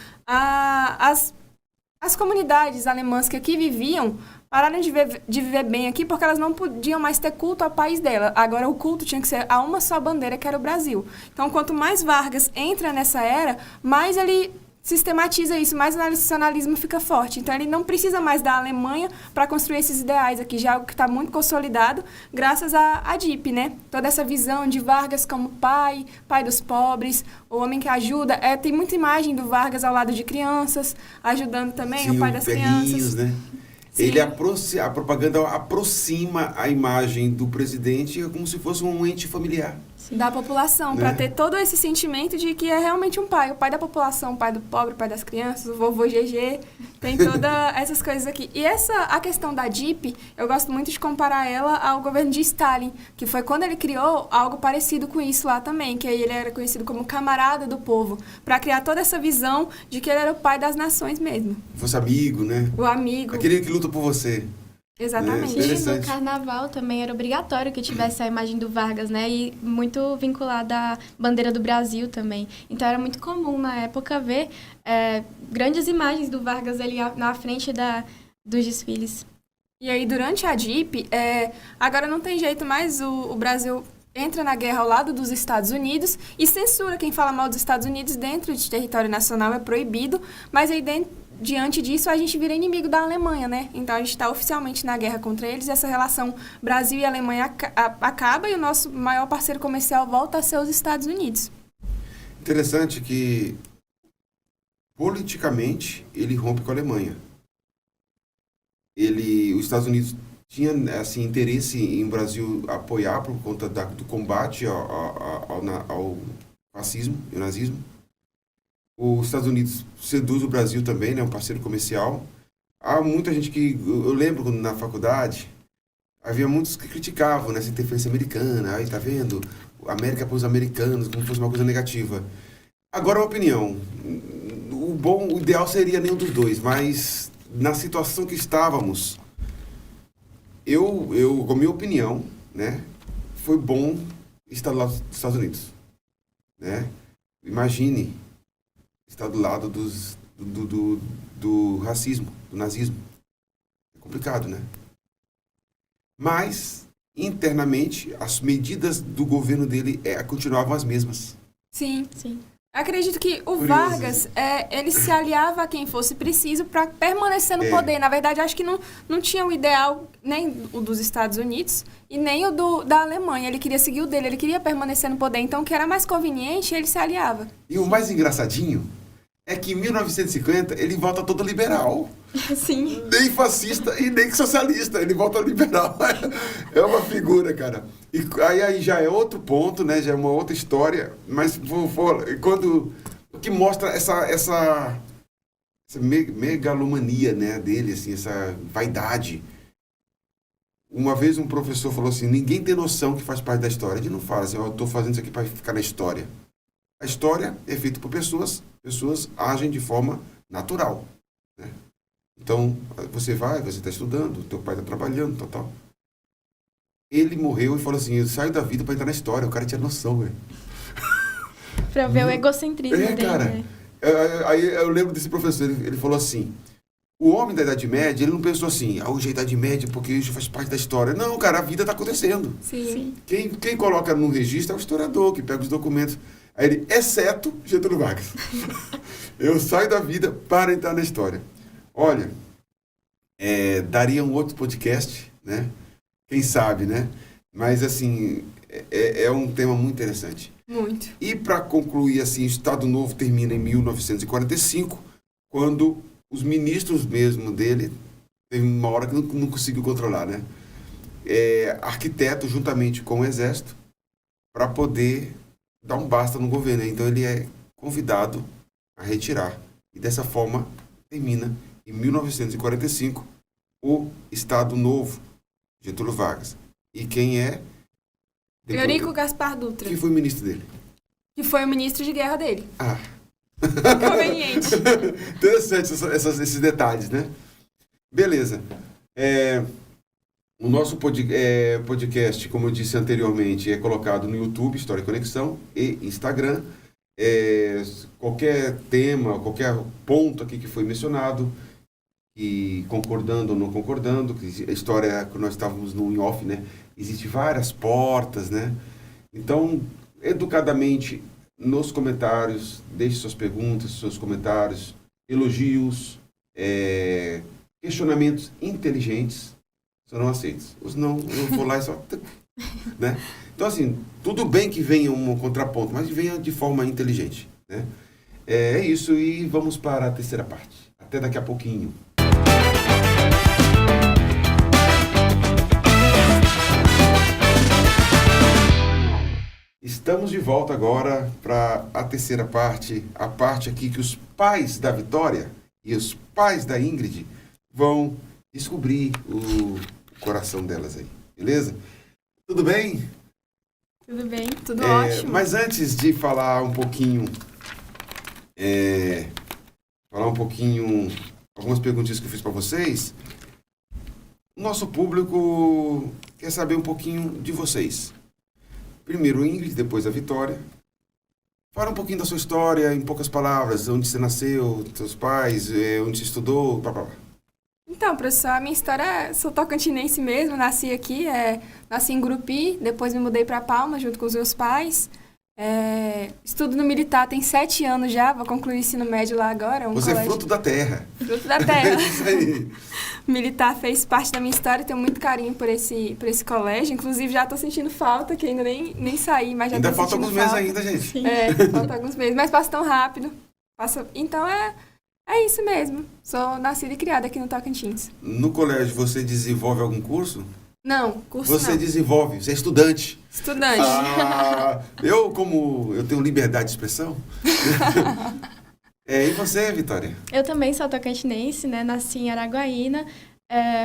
As comunidades alemãs que aqui viviam pararam de viver bem aqui porque elas não podiam mais ter culto ao país dela. Agora o culto tinha que ser a uma só bandeira, que era o Brasil. Então, quanto mais Vargas entra nessa era, mais ele sistematiza isso, mais o nacionalismo fica forte. Então, ele não precisa mais da Alemanha para construir esses ideais aqui, já algo que está muito consolidado graças à DIP, né? Toda essa visão de Vargas como pai dos pobres, o homem que ajuda. Tem muita imagem do Vargas ao lado de crianças, ajudando também. Sim, o pai das crianças. Né? A propaganda aproxima a imagem do presidente como se fosse um ente familiar. Sim. Da população, né? Para ter todo esse sentimento de que é realmente um pai. O pai da população, o pai do pobre, o pai das crianças, o vovô GG, tem todas essas coisas aqui. E a questão da DIP, eu gosto muito de comparar ela ao governo de Stalin, que foi quando ele criou algo parecido com isso lá também, que aí ele era conhecido como camarada do povo, para criar toda essa visão de que ele era o pai das nações mesmo. Fosse amigo, né? O amigo. Aquele que luta por você. Exatamente. E no carnaval também era obrigatório que tivesse a imagem do Vargas, né? E muito vinculada à bandeira do Brasil também. Então era muito comum na época ver grandes imagens do Vargas ali na frente dos desfiles. E aí durante a DIP, agora não tem jeito mais, o Brasil entra na guerra ao lado dos Estados Unidos e censura quem fala mal dos Estados Unidos dentro de território nacional, é proibido, mas aí diante disso, a gente vira inimigo da Alemanha, né? Então, a gente está oficialmente na guerra contra eles. Essa relação Brasil e Alemanha acaba e o nosso maior parceiro comercial volta a ser os Estados Unidos. Interessante que, politicamente, ele rompe com a Alemanha. Os Estados Unidos tinha assim, interesse em o Brasil apoiar por conta do combate ao fascismo e ao nazismo. Os Estados Unidos seduz o Brasil também, né? Um parceiro comercial. Há muita gente eu lembro quando na faculdade, havia muitos que criticavam essa interferência americana. Aí, tá vendo? A América para os americanos, como se fosse uma coisa negativa. Agora, uma opinião. O ideal seria nenhum dos dois, mas na situação que estávamos, com a minha opinião, né? Foi bom estar do lado dos Estados Unidos, né? Imagine estar do lado do racismo, do nazismo. É complicado, né? Mas, internamente, as medidas do governo dele continuavam as mesmas. Sim, sim. Acredito que o Vargas, ele se aliava a quem fosse preciso para permanecer no poder. Na verdade, acho que não tinha o ideal nem o dos Estados Unidos e nem o da Alemanha. Ele queria seguir o dele, ele queria permanecer no poder. Então, o que era mais conveniente, ele se aliava. E o mais engraçadinho é que em 1950 ele volta todo liberal. Sim. Nem fascista e nem socialista. Ele volta liberal. É uma figura, cara. E aí já é outro ponto, né? Já é uma outra história. Mas o que mostra essa megalomania, né, dele, assim, essa vaidade. Uma vez um professor falou assim, ninguém tem noção que faz parte da história. Ele não fala assim, eu estou fazendo isso aqui para ficar na história. A história é feita por pessoas agem de forma natural, né? Então, você está estudando, teu pai está trabalhando, tal. Ele morreu e falou assim, eu saio da vida para entrar na história. O cara tinha noção, velho. Pra ver o egocentrismo dele, cara. né? Aí eu lembro desse professor, ele falou assim, o homem da Idade Média, ele não pensou assim, hoje é a Idade Média porque isso faz parte da história. Não, cara, a vida está acontecendo. Sim. Quem coloca no registro é o historiador, que pega os documentos. Aí ele, exceto Getúlio Vargas. Eu saio da vida para entrar na história. Olha, daria um outro podcast, né? Quem sabe, né? Mas, assim, é um tema muito interessante. Muito. E, para concluir, assim, o Estado Novo termina em 1945, quando os ministros mesmo dele, teve uma hora que não conseguiu controlar, né? Arquiteto juntamente com o Exército para poder dar um basta no governo. Então, ele é convidado a retirar. E, dessa forma, termina, em 1945, o Estado Novo, Getúlio Vargas. E quem é? Eurico Gaspar Dutra. Quem foi o ministro dele? Que foi o ministro de guerra dele. Ah. Conveniente. Interessante esses detalhes, né? Beleza. O nosso podcast, como eu disse anteriormente, é colocado no YouTube, História e Conexão, e Instagram. Qualquer tema, qualquer ponto aqui que foi mencionado, e concordando ou não concordando, a história que nós estávamos no in-off, né? Existem várias portas, né? Então, educadamente, nos comentários, deixe suas perguntas, seus comentários, elogios, questionamentos inteligentes serão aceitos. Os não, eu vou lá e só... né? Então, assim, tudo bem que venha um contraponto, mas venha de forma inteligente, né? É isso, e vamos para a terceira parte. Até daqui a pouquinho. Estamos de volta agora para a terceira parte, a parte aqui que os pais da Vitória e os pais da Ingrid vão descobrir o coração delas aí, beleza? Tudo bem? Tudo bem? Tudo ótimo. Mas antes de falar um pouquinho, algumas perguntinhas que eu fiz para vocês, o nosso público quer saber um pouquinho de vocês. Primeiro Ingrid, depois a Vitória. Fala um pouquinho da sua história, em poucas palavras, onde você nasceu, seus pais, onde você estudou, blá, blá, blá. Então, professor, a minha história, sou tocantinense mesmo, nasci aqui, nasci em Gurupi, depois me mudei para Palmas junto com os meus pais. Estudo no militar tem 7 anos já, vou concluir o ensino médio lá agora. Você é fruto da terra. Fruto da terra. É isso aí. Militar fez parte da minha história, tenho muito carinho por esse colégio. Inclusive, já estou sentindo falta, que ainda nem saí, mas já ainda estou falta sentindo alguns falta. meses ainda, gente. Sim. Falta alguns meses, mas passa tão rápido. Então, é isso mesmo. Sou nascida e criada aqui no Tocantins. No colégio, você desenvolve algum curso? Não, curso Você não. desenvolve, você é estudante. Estudante. Eu tenho liberdade de expressão. E você, Vitória? Eu também sou tocantinense, né? Nasci em Araguaína,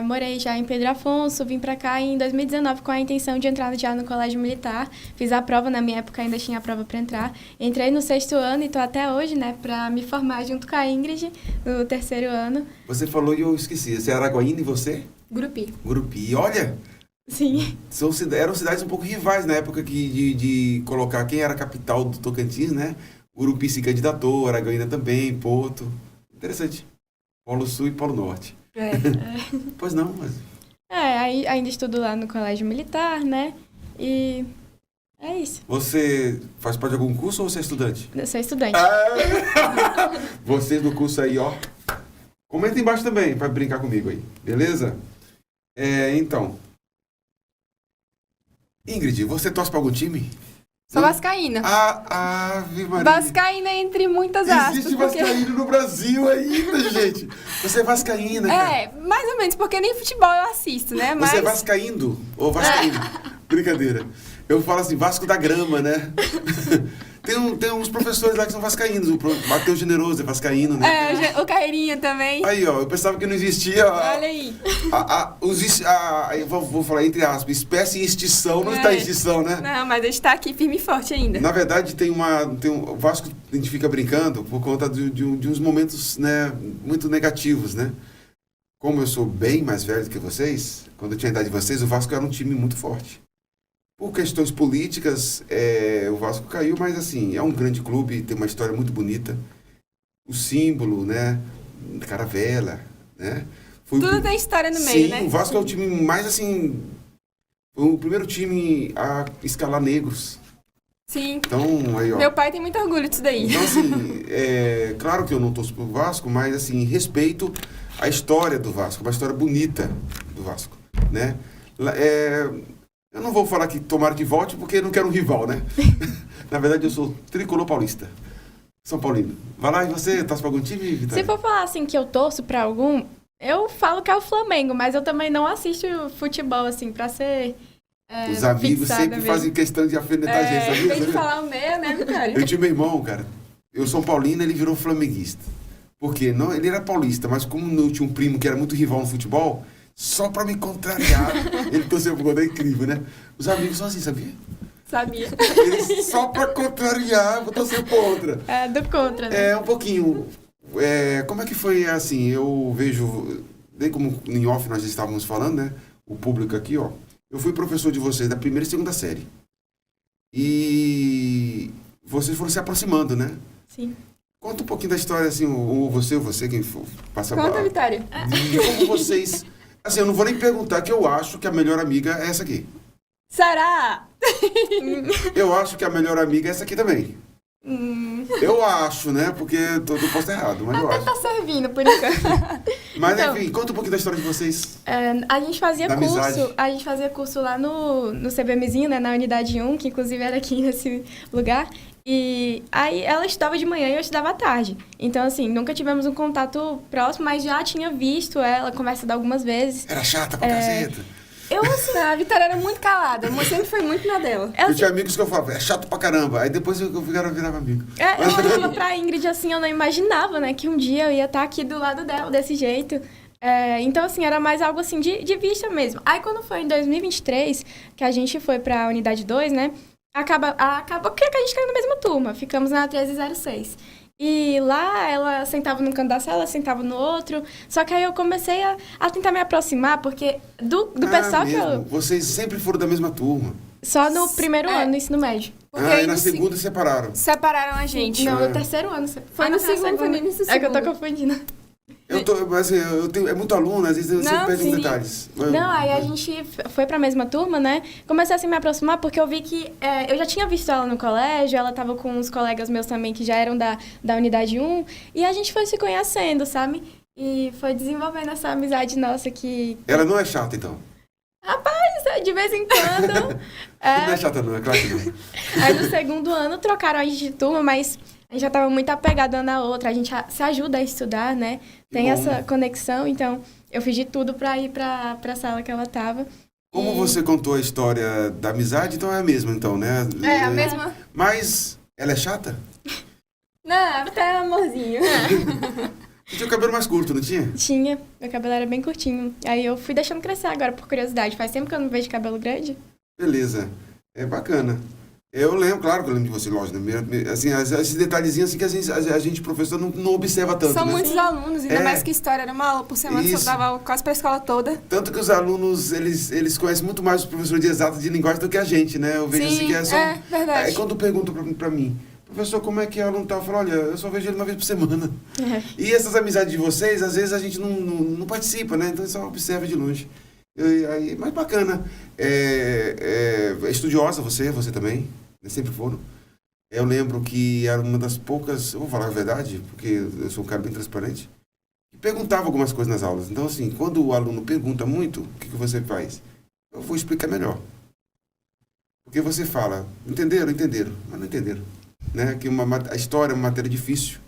morei já em Pedro Afonso, vim pra cá em 2019 com a intenção de entrar já no colégio militar. Fiz a prova, na minha época ainda tinha a prova para entrar. Entrei no 6º ano e tô até hoje, né? Pra me formar junto com a Ingrid no 3º ano. Você falou e eu esqueci. Você é Araguaína e você? Grupi. Gurupi. Olha, Sim. eram cidades um pouco rivais na época de colocar quem era a capital do Tocantins, né? Gurupi se candidatou, Araguaína também, Porto. Interessante. Polo Sul e Polo Norte. Pois não, mas... Aí ainda estudo lá no colégio militar, né? E é isso. Você faz parte de algum curso ou você é estudante? Eu sou estudante. Vocês do curso aí, ó. Comenta embaixo também, pra brincar comigo aí. Beleza? Então... Ingrid, você torce pra algum time? Sou vascaína. Ave Maria. Vascaína entre muitas aspas. Existe vascaíno no Brasil ainda, gente. Você é vascaína, cara. Mais ou menos, porque nem futebol eu assisto, né? Mas... Você é vascaíndo ou vascaíno? Brincadeira. Eu falo assim, Vasco da Grama, né? Tem uns professores lá que são vascaínos. O Matheus Generoso é vascaíno, né? O Carreirinha também. Aí, ó, eu pensava que não existia... Olha aí. Eu vou falar entre aspas, espécie em extinção, não está em extinção, né? Não, mas a gente tá aqui firme e forte ainda. Na verdade, o Vasco, a gente fica brincando por conta de uns momentos, né, muito negativos, né? Como eu sou bem mais velho do que vocês, quando eu tinha a idade de vocês, o Vasco era um time muito forte. Por questões políticas, o Vasco caiu, mas assim, é um grande clube, tem uma história muito bonita. o símbolo, né? Caravela, né? Foi Tudo tem história no meio, Sim, né? o Vasco é o time mais, assim... Foi o primeiro time a escalar negros. Sim. Então, aí, ó. Meu pai tem muito orgulho disso daí. Então, assim, claro que eu não torço pro Vasco, mas, assim, respeito a história do Vasco, uma história bonita do Vasco, né? Eu não vou falar que tomara que volte, porque eu não quero um rival, né? Na verdade, eu sou tricolor paulista. São Paulino. Vai lá, e você torce pra algum time, Vitória? Se for falar assim que eu torço pra algum, eu falo que é o Flamengo, mas eu também não assisto futebol, assim, pra ser Os amigos fixada sempre mesmo. fazem questão de alfinetar a gente, sabia? Tem de Sabia? falar o meio, né, Vitória? Eu tinha meu irmão, cara. Eu sou paulino, ele virou flamenguista. Por quê? Não, ele era paulista, mas como eu tinha um primo que era muito rival no futebol, só pra me contrariar, ele torceu pro gol, é incrível, né? Os amigos são assim, sabia? Sabia. Eles, só pra contrariar, vou torcer contra. É, do contra, né? Um pouquinho. Como é que foi, assim, eu vejo, bem como em off nós estávamos falando, né? O público aqui, ó. Eu fui professor de vocês da primeira e segunda série. E vocês foram se aproximando, né? Sim. Conta um pouquinho da história, assim, ou você, quem for, passa Conta, Vitória. de como vocês... Assim, eu não vou nem perguntar, que eu acho que a melhor amiga é essa aqui. Será? Eu acho que a melhor amiga é essa aqui também. Eu acho, né? Porque eu posso estar errado, mas eu Até acho. tá servindo, por enquanto. Mas, Então, enfim, conta um pouquinho da história de vocês. A gente fazia Da curso, amizade. a gente fazia curso lá no CBMzinho, né, na unidade 1, que inclusive era aqui nesse lugar. E aí ela estudava de manhã e eu estudava à tarde. Então, assim, nunca tivemos um contato próximo, mas já tinha visto ela conversado algumas vezes. Era chata pra caceta. Eu, assim, A Vitória era muito calada. A mãe sempre foi muito na dela. eu, Eu tinha amigos que eu falava, é chato pra caramba. Aí depois eu virava amigo. eu olhava pra Ingrid, assim, eu não imaginava, né, que um dia eu ia estar aqui do lado dela, desse jeito. Então, assim, era mais algo, assim, de vista mesmo. Aí, quando foi em 2023, que a gente foi pra unidade 2, né, acabou que a gente caiu na mesma turma. Ficamos na 1306. E lá, ela sentava num canto da sala, ela sentava no outro. Só que aí eu comecei a tentar me aproximar, porque do pessoal que mesmo. eu... Vocês sempre foram da mesma turma. Só no primeiro ano do ensino médio. Porque E aí na no segunda separaram. separaram a gente. Não, no terceiro ano. Foi no segundo, foi no início do É que eu tô segundo. confundindo. Mas assim, é muito aluno, às vezes eu sempre Não, perco uns sim. detalhes. Não, aí a gente foi pra mesma turma, né? Comecei a se me aproximar porque eu vi que... eu já tinha visto ela no colégio, ela tava com uns colegas meus também que já eram da unidade 1. E a gente foi se conhecendo, sabe? E foi desenvolvendo essa amizade nossa que... Ela não é chata, então. De vez em quando... Não é chata, não, é claro que não. Aí no segundo ano trocaram a gente de turma, mas a gente já tava muito apegada uma na outra. A gente se ajuda a estudar, né? Tem bom. essa conexão, então eu fiz de tudo pra ir pra sala que ela tava. Como E- você contou a história da amizade, então é a mesma, então, né? É, a mesma. Mas ela é chata? Não, até amorzinho. Você tinha o cabelo mais curto, não tinha? Tinha, meu cabelo era bem curtinho. Aí eu fui deixando crescer agora, por curiosidade. Faz tempo que eu não vejo cabelo grande. Beleza. É bacana. Eu lembro, claro que eu lembro de você, lógico. Né? Assim, esses detalhezinhos assim que a gente professor, não observa tanto, São né? muitos alunos, ainda É. mais que história. Era uma aula por semana, Isso. só dava quase pra escola toda. Tanto que os alunos, eles conhecem muito mais os professores de exatas de linguagem do que a gente, né? Eu vejo assim que é só... verdade. Aí quando perguntam pra mim, professor, como é que é o aluno tal? Eu falo, olha, eu só vejo ele uma vez por semana. E essas amizades de vocês, às vezes a gente não participa, né? Então só observa de longe. Mas bacana. É estudiosa você também, né? Sempre foram. Eu lembro que era uma das poucas, eu vou falar a verdade, porque eu sou um cara bem transparente, que perguntava algumas coisas nas aulas. Então, assim, quando o aluno pergunta muito, o que você faz? Eu vou explicar melhor. Porque você fala, entenderam, mas não entenderam. Né? Que a história é uma matéria difícil.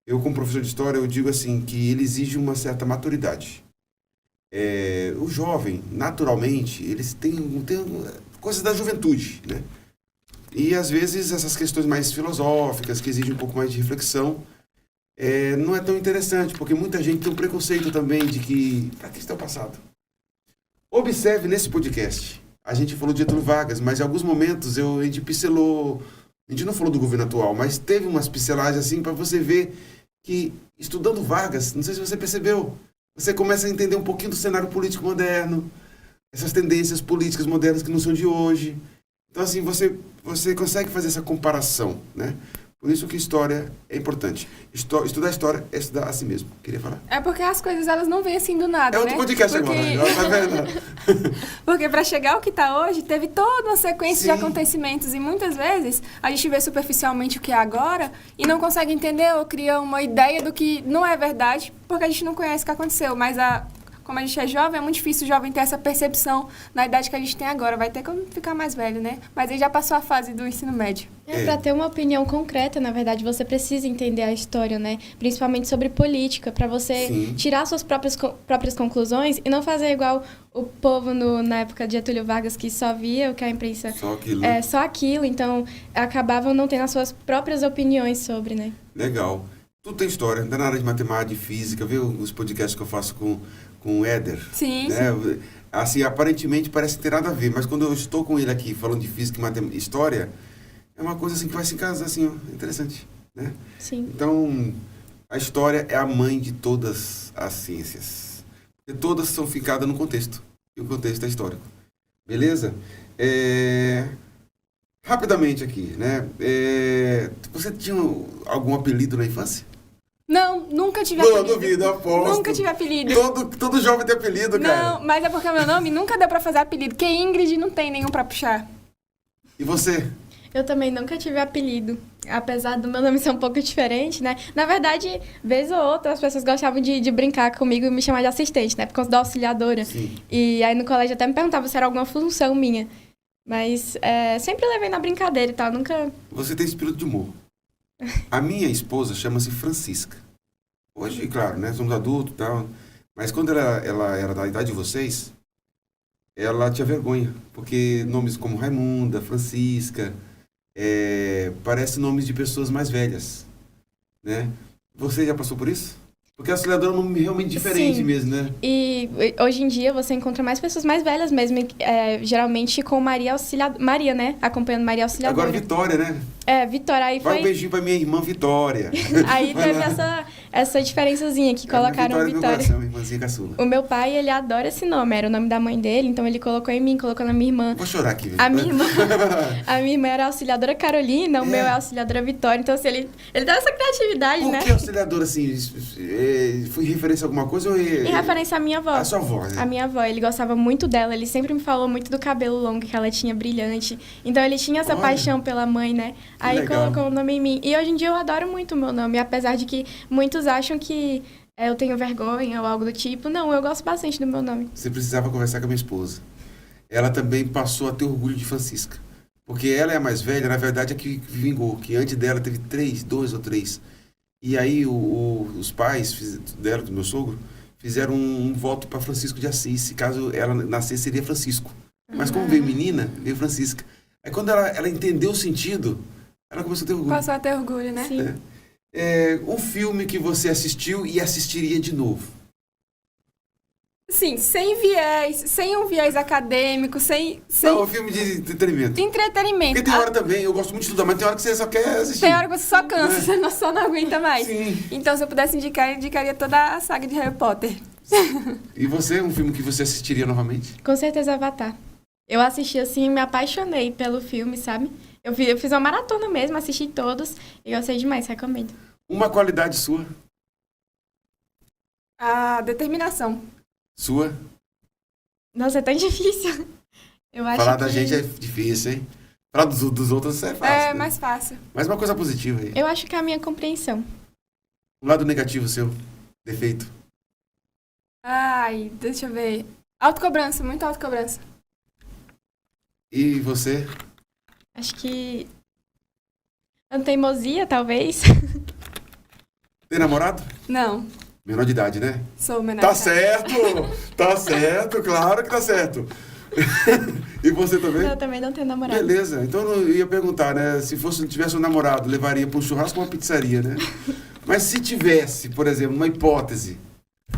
Eu, como professor de história, eu digo assim, que ele exige uma certa maturidade. O jovem, naturalmente, eles têm coisas da juventude, né? E, às vezes, essas questões mais filosóficas, que exigem um pouco mais de reflexão, não é tão interessante, porque muita gente tem um preconceito também de que... Para que está o passado? Observe nesse podcast. A gente falou de Getúlio Vargas, mas em alguns momentos a gente pincelou... A gente não falou do governo atual, mas teve umas pincelagens assim para você ver que, estudando Vargas, não sei se você percebeu, você começa a entender um pouquinho do cenário político moderno, essas tendências políticas modernas que não são de hoje. Então, assim, você consegue fazer essa comparação, né? Por isso que história é importante. Estudar história é estudar a si mesmo. Queria falar. É porque as coisas, elas não vêm assim do nada, É outro né? podcast Porque... agora, tá vendo? Porque para chegar ao que está hoje, teve toda uma sequência de Sim. acontecimentos e muitas vezes a gente vê superficialmente o que é agora e não consegue entender ou cria uma ideia do que não é verdade porque a gente não conhece o que aconteceu. Mas como a gente é jovem, é muito difícil o jovem ter essa percepção na idade que a gente tem agora. Vai ter quando ficar mais velho, né? Mas ele já passou a fase do ensino médio. Para ter uma opinião concreta, na verdade, você precisa entender a história, né? Principalmente sobre política, para você Sim. tirar suas próprias conclusões e não fazer igual o povo na época de Getúlio Vargas, que só via o que a imprensa... Só aquilo. Só aquilo, então acabavam não tendo as suas próprias opiniões sobre, né? Legal. Tudo tem história. Ainda na área de matemática e física, viu? Os podcasts que eu faço com o Éder. Sim. Né? Assim, aparentemente parece ter nada a ver, mas quando eu estou com ele aqui falando de física e matemática, história, é uma coisa assim que vai se casar, assim, ó, interessante, né? Sim. Então, a história é a mãe de todas as ciências. Porque todas são ficadas no contexto, e o contexto é histórico. Beleza? Rapidamente aqui, né? Você tinha algum apelido na infância? Não, nunca tive Não, apelido. duvido, aposto. Nunca tive apelido. Todo jovem tem apelido, cara. Não, mas é porque meu nome nunca deu pra fazer apelido, porque Ingrid não tem nenhum pra puxar. E você? Eu também nunca tive apelido, apesar do meu nome ser um pouco diferente, né? Na verdade, vez ou outra, as pessoas gostavam de brincar comigo e me chamar de assistente, né? Por causa da auxiliadora. Sim. E aí no colégio até me perguntavam se era alguma função minha. Mas sempre levei na brincadeira e tal, nunca... Você tem espírito de humor. A minha esposa chama-se Francisca. Hoje, claro, né? Somos adultos e tal. Mas quando ela era da idade de vocês, ela tinha vergonha. Porque nomes como Raimunda, Francisca, parecem nomes de pessoas mais velhas. Né? Você já passou por isso? Porque a auxiliadora é um nome realmente diferente. Sim. Mesmo, né? E hoje em dia você encontra mais pessoas mais velhas mesmo, geralmente com Maria Auxiliadora. Maria, né? Acompanhando Maria Auxiliadora. Agora Vitória, né? Vitória. Aí Vai um beijinho pra minha irmã Vitória. Aí teve essa diferençazinha que colocaram Vitória. Meu coração, irmãzinha caçula. O meu pai, ele adora esse nome, era o nome da mãe dele, então ele colocou em mim, colocou na minha irmã. Vou chorar aqui. A minha irmã era a auxiliadora Carolina, o meu é a auxiliadora Vitória, então assim, ele dá essa criatividade, Por né? Por que auxiliadora, assim, foi referência a alguma coisa? Ou em referência à minha avó. A sua avó, né? A minha avó, ele gostava muito dela, ele sempre me falou muito do cabelo longo que ela tinha, brilhante. Então ele tinha essa paixão pela mãe, né? Aí legal. Colocou o nome em mim. E hoje em dia eu adoro muito o meu nome, apesar de que muitos acham que eu tenho vergonha ou algo do tipo. Não, eu gosto bastante do meu nome. Você precisava conversar com a minha esposa. Ela também passou a ter orgulho de Francisca. Porque ela é a mais velha, na verdade é que vingou, que antes dela teve 2 ou 3. E aí os pais dela, do meu sogro, fizeram um voto para Francisco de Assis. Se caso ela nascesse, seria Francisco. Mas como veio menina, veio Francisca. Aí quando ela entendeu o sentido, ela começou a ter orgulho. Passou a ter orgulho, né? Sim. Um filme que você assistiu e assistiria de novo. Sim, sem um viés acadêmico, sem... Não, um filme de entretenimento. Entretenimento. Porque tem hora também, eu gosto muito de estudar, mas tem hora que você só quer assistir. Tem hora que você só cansa, você só não aguenta mais. Sim. Então, se eu pudesse indicar, eu indicaria toda a saga de Harry Potter. E você, um filme que você assistiria novamente? Com certeza Avatar. Eu assisti assim, me apaixonei pelo filme, sabe? Eu fiz uma maratona mesmo, assisti todos e gostei demais, recomendo. Uma qualidade sua? A determinação. Sua? Nossa, é tão difícil. Eu acho Falar da gente é difícil, hein? Falar dos outros é fácil. É né? mais fácil. Mas uma coisa positiva aí. Eu acho que é a minha compreensão. Um lado negativo seu? Defeito? Ai, deixa eu ver. Autocobrança, muita autocobrança. E você? Acho que... teimosia, talvez. Tem namorado? Não, Menor de idade, né? sou menor. Tá de idade. certo! Tá certo, claro que tá certo. E você também? Eu também não tenho namorado. Beleza, então eu ia perguntar, né? Se tivesse um namorado, levaria para um churrasco ou uma pizzaria, né? Mas se tivesse, por exemplo, uma hipótese,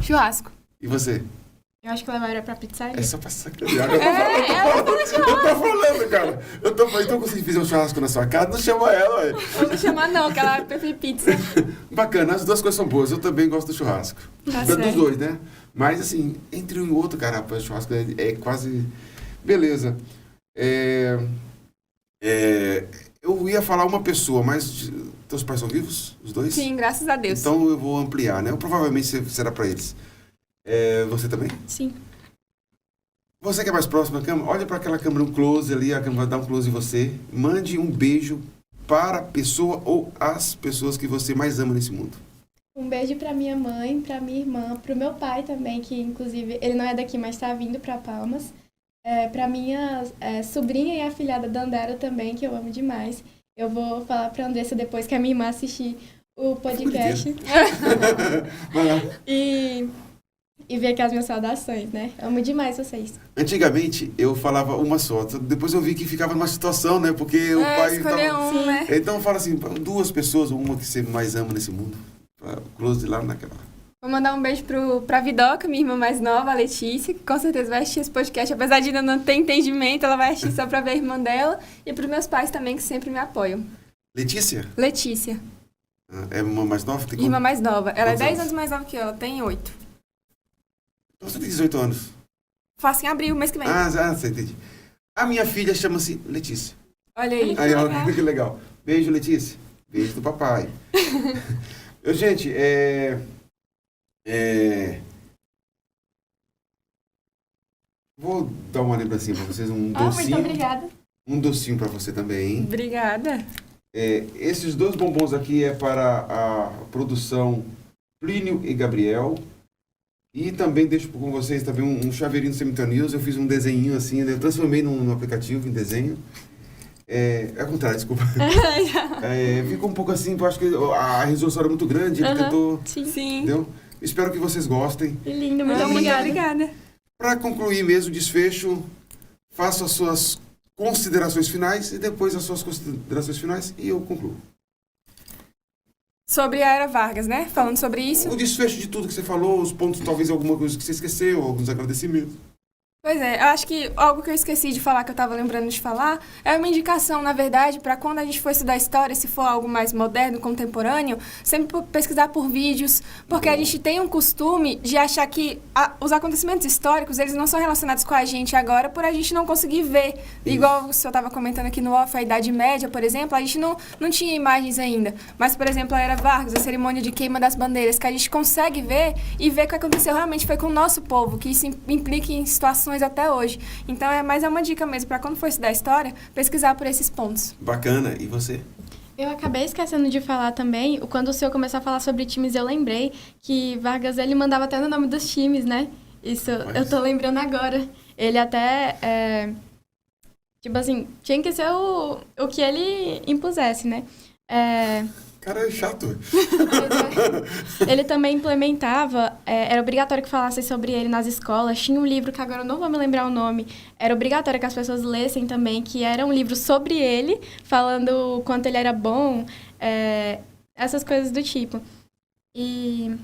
Churrasco. e você? Eu acho que levaria pra pizzaria. É só pra sacanear. Eu tô falando, cara. Então, quando você fizer um churrasco na sua casa, não chama ela, ué. Não vou chamar não, que ela prefere pizza. Bacana, as duas coisas são boas. Eu também gosto do churrasco. Tá Dos certo. dois, né? Mas, assim, entre um e outro, cara, rapaz, churrasco é quase... Beleza. Eu ia falar uma pessoa, mas teus pais são vivos? Os dois? Sim, graças a Deus. Então eu vou ampliar, né? Provavelmente será para eles. Você também? Sim. Você que é mais próximo da câmera, olha para aquela câmera, um close ali, a câmera vai dar um close em você. Mande um beijo para a pessoa ou as pessoas que você mais ama nesse mundo. Um beijo pra minha mãe, pra minha irmã, pro meu pai também, que inclusive ele não é daqui, mas tá vindo pra Palmas. Pra minha sobrinha e afilhada Dandara também, que eu amo demais. Eu vou falar pra Andressa depois que a minha irmã assistir o podcast. Vai lá. E ver aqui as minhas saudações, né? Amo demais vocês. Antigamente eu falava uma só, depois eu vi que ficava numa situação, né? Porque o pai escolher tava... um, né? Então fala assim, 2 pessoas, uma que você mais ama nesse mundo. Close lá naquela. Vou mandar um beijo pra Vidoca, minha irmã mais nova, a Letícia, que com certeza vai assistir esse podcast. Apesar de ainda não ter entendimento, ela vai assistir só pra ver a irmã dela. E pros meus pais também, que sempre me apoiam. Letícia? Letícia. É a irmã mais nova? Tem Irmã mais nova. Ela é Quantos 10 anos? anos mais nova que eu, ela tem 8. Então você tem 18 anos. Faço em abril, mês que vem. Você entendi. A minha filha chama-se Letícia. Olha aí. Aí, ó, que legal. Beijo, Letícia. Beijo do papai. Gente, vou dar uma lembrancinha pra vocês, um Muito docinho. obrigada. Um docinho pra você também. Obrigada. Esses 2 bombons aqui é para a produção Plínio e Gabriel. E também deixo com vocês também um chaveirinho do Cemitério News. Eu fiz um desenhinho assim, eu transformei num aplicativo em desenho. É ao contrário, desculpa. Ficou um pouco assim, eu acho que a resolução era muito grande, ele tentou... Sim. Entendeu? Espero que vocês gostem. Que lindo, muito Muito obrigada. obrigada. Para concluir mesmo o desfecho, faço as suas considerações finais e depois as suas considerações finais e eu concluo. Sobre a Era Vargas, né? Falando sobre isso. O desfecho de tudo que você falou, os pontos, talvez alguma coisa que você esqueceu, alguns agradecimentos. Pois é, eu acho que algo que eu esqueci de falar, que eu estava lembrando de falar, é uma indicação, na verdade, para quando a gente for estudar história, se for algo mais moderno, contemporâneo, sempre pesquisar por vídeos, porque a gente tem um costume de achar que os acontecimentos históricos, eles não são relacionados com a gente agora, por a gente não conseguir ver. Isso. Igual o senhor estava comentando aqui no off, a Idade Média, por exemplo, a gente não tinha imagens ainda. Mas, por exemplo, a Era Vargas, a cerimônia de queima das bandeiras, que a gente consegue ver e ver o que aconteceu realmente foi com o nosso povo, que isso implica em situações até hoje. Então, é uma dica mesmo, para quando for estudar história, pesquisar por esses pontos. Bacana. E você? Eu acabei esquecendo de falar também, quando o senhor começou a falar sobre times, eu lembrei que Vargas, ele mandava até no nome dos times, né? Isso, eu tô lembrando agora. Ele até, tipo assim, tinha que ser o que ele impusesse, né? Cara, é chato. Ele também implementava, era obrigatório que falassem sobre ele nas escolas. Tinha um livro que agora eu não vou me lembrar o nome. Era obrigatório que as pessoas lessem também, que era um livro sobre ele, falando o quanto ele era bom, essas coisas do tipo. E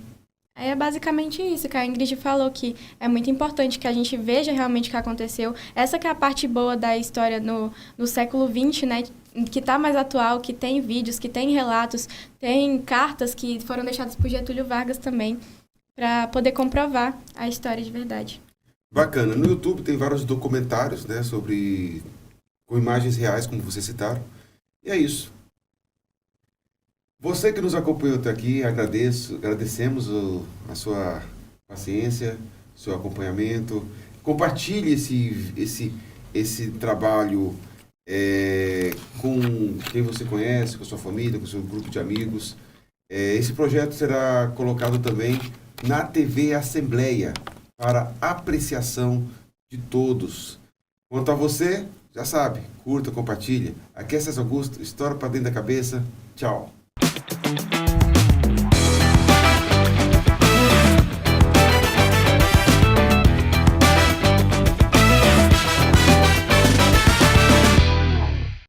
aí é basicamente isso que a Ingrid falou, que é muito importante que a gente veja realmente o que aconteceu. Essa que é a parte boa da história no século XX, né? Que está mais atual, que tem vídeos, que tem relatos, tem cartas que foram deixadas por Getúlio Vargas também, para poder comprovar a história de verdade. Bacana. No YouTube tem vários documentários, né, com imagens reais, como vocês citaram. E é isso. Você que nos acompanhou até aqui, agradecemos a sua paciência, seu acompanhamento. Compartilhe esse trabalho com quem você conhece, com a sua família, com o seu grupo de amigos. Esse projeto será colocado também na TV Assembleia para apreciação de todos. Quanto a você, já sabe, curta, compartilha. Aqui é César Augusto, História para Dentro da Cabeça. Tchau.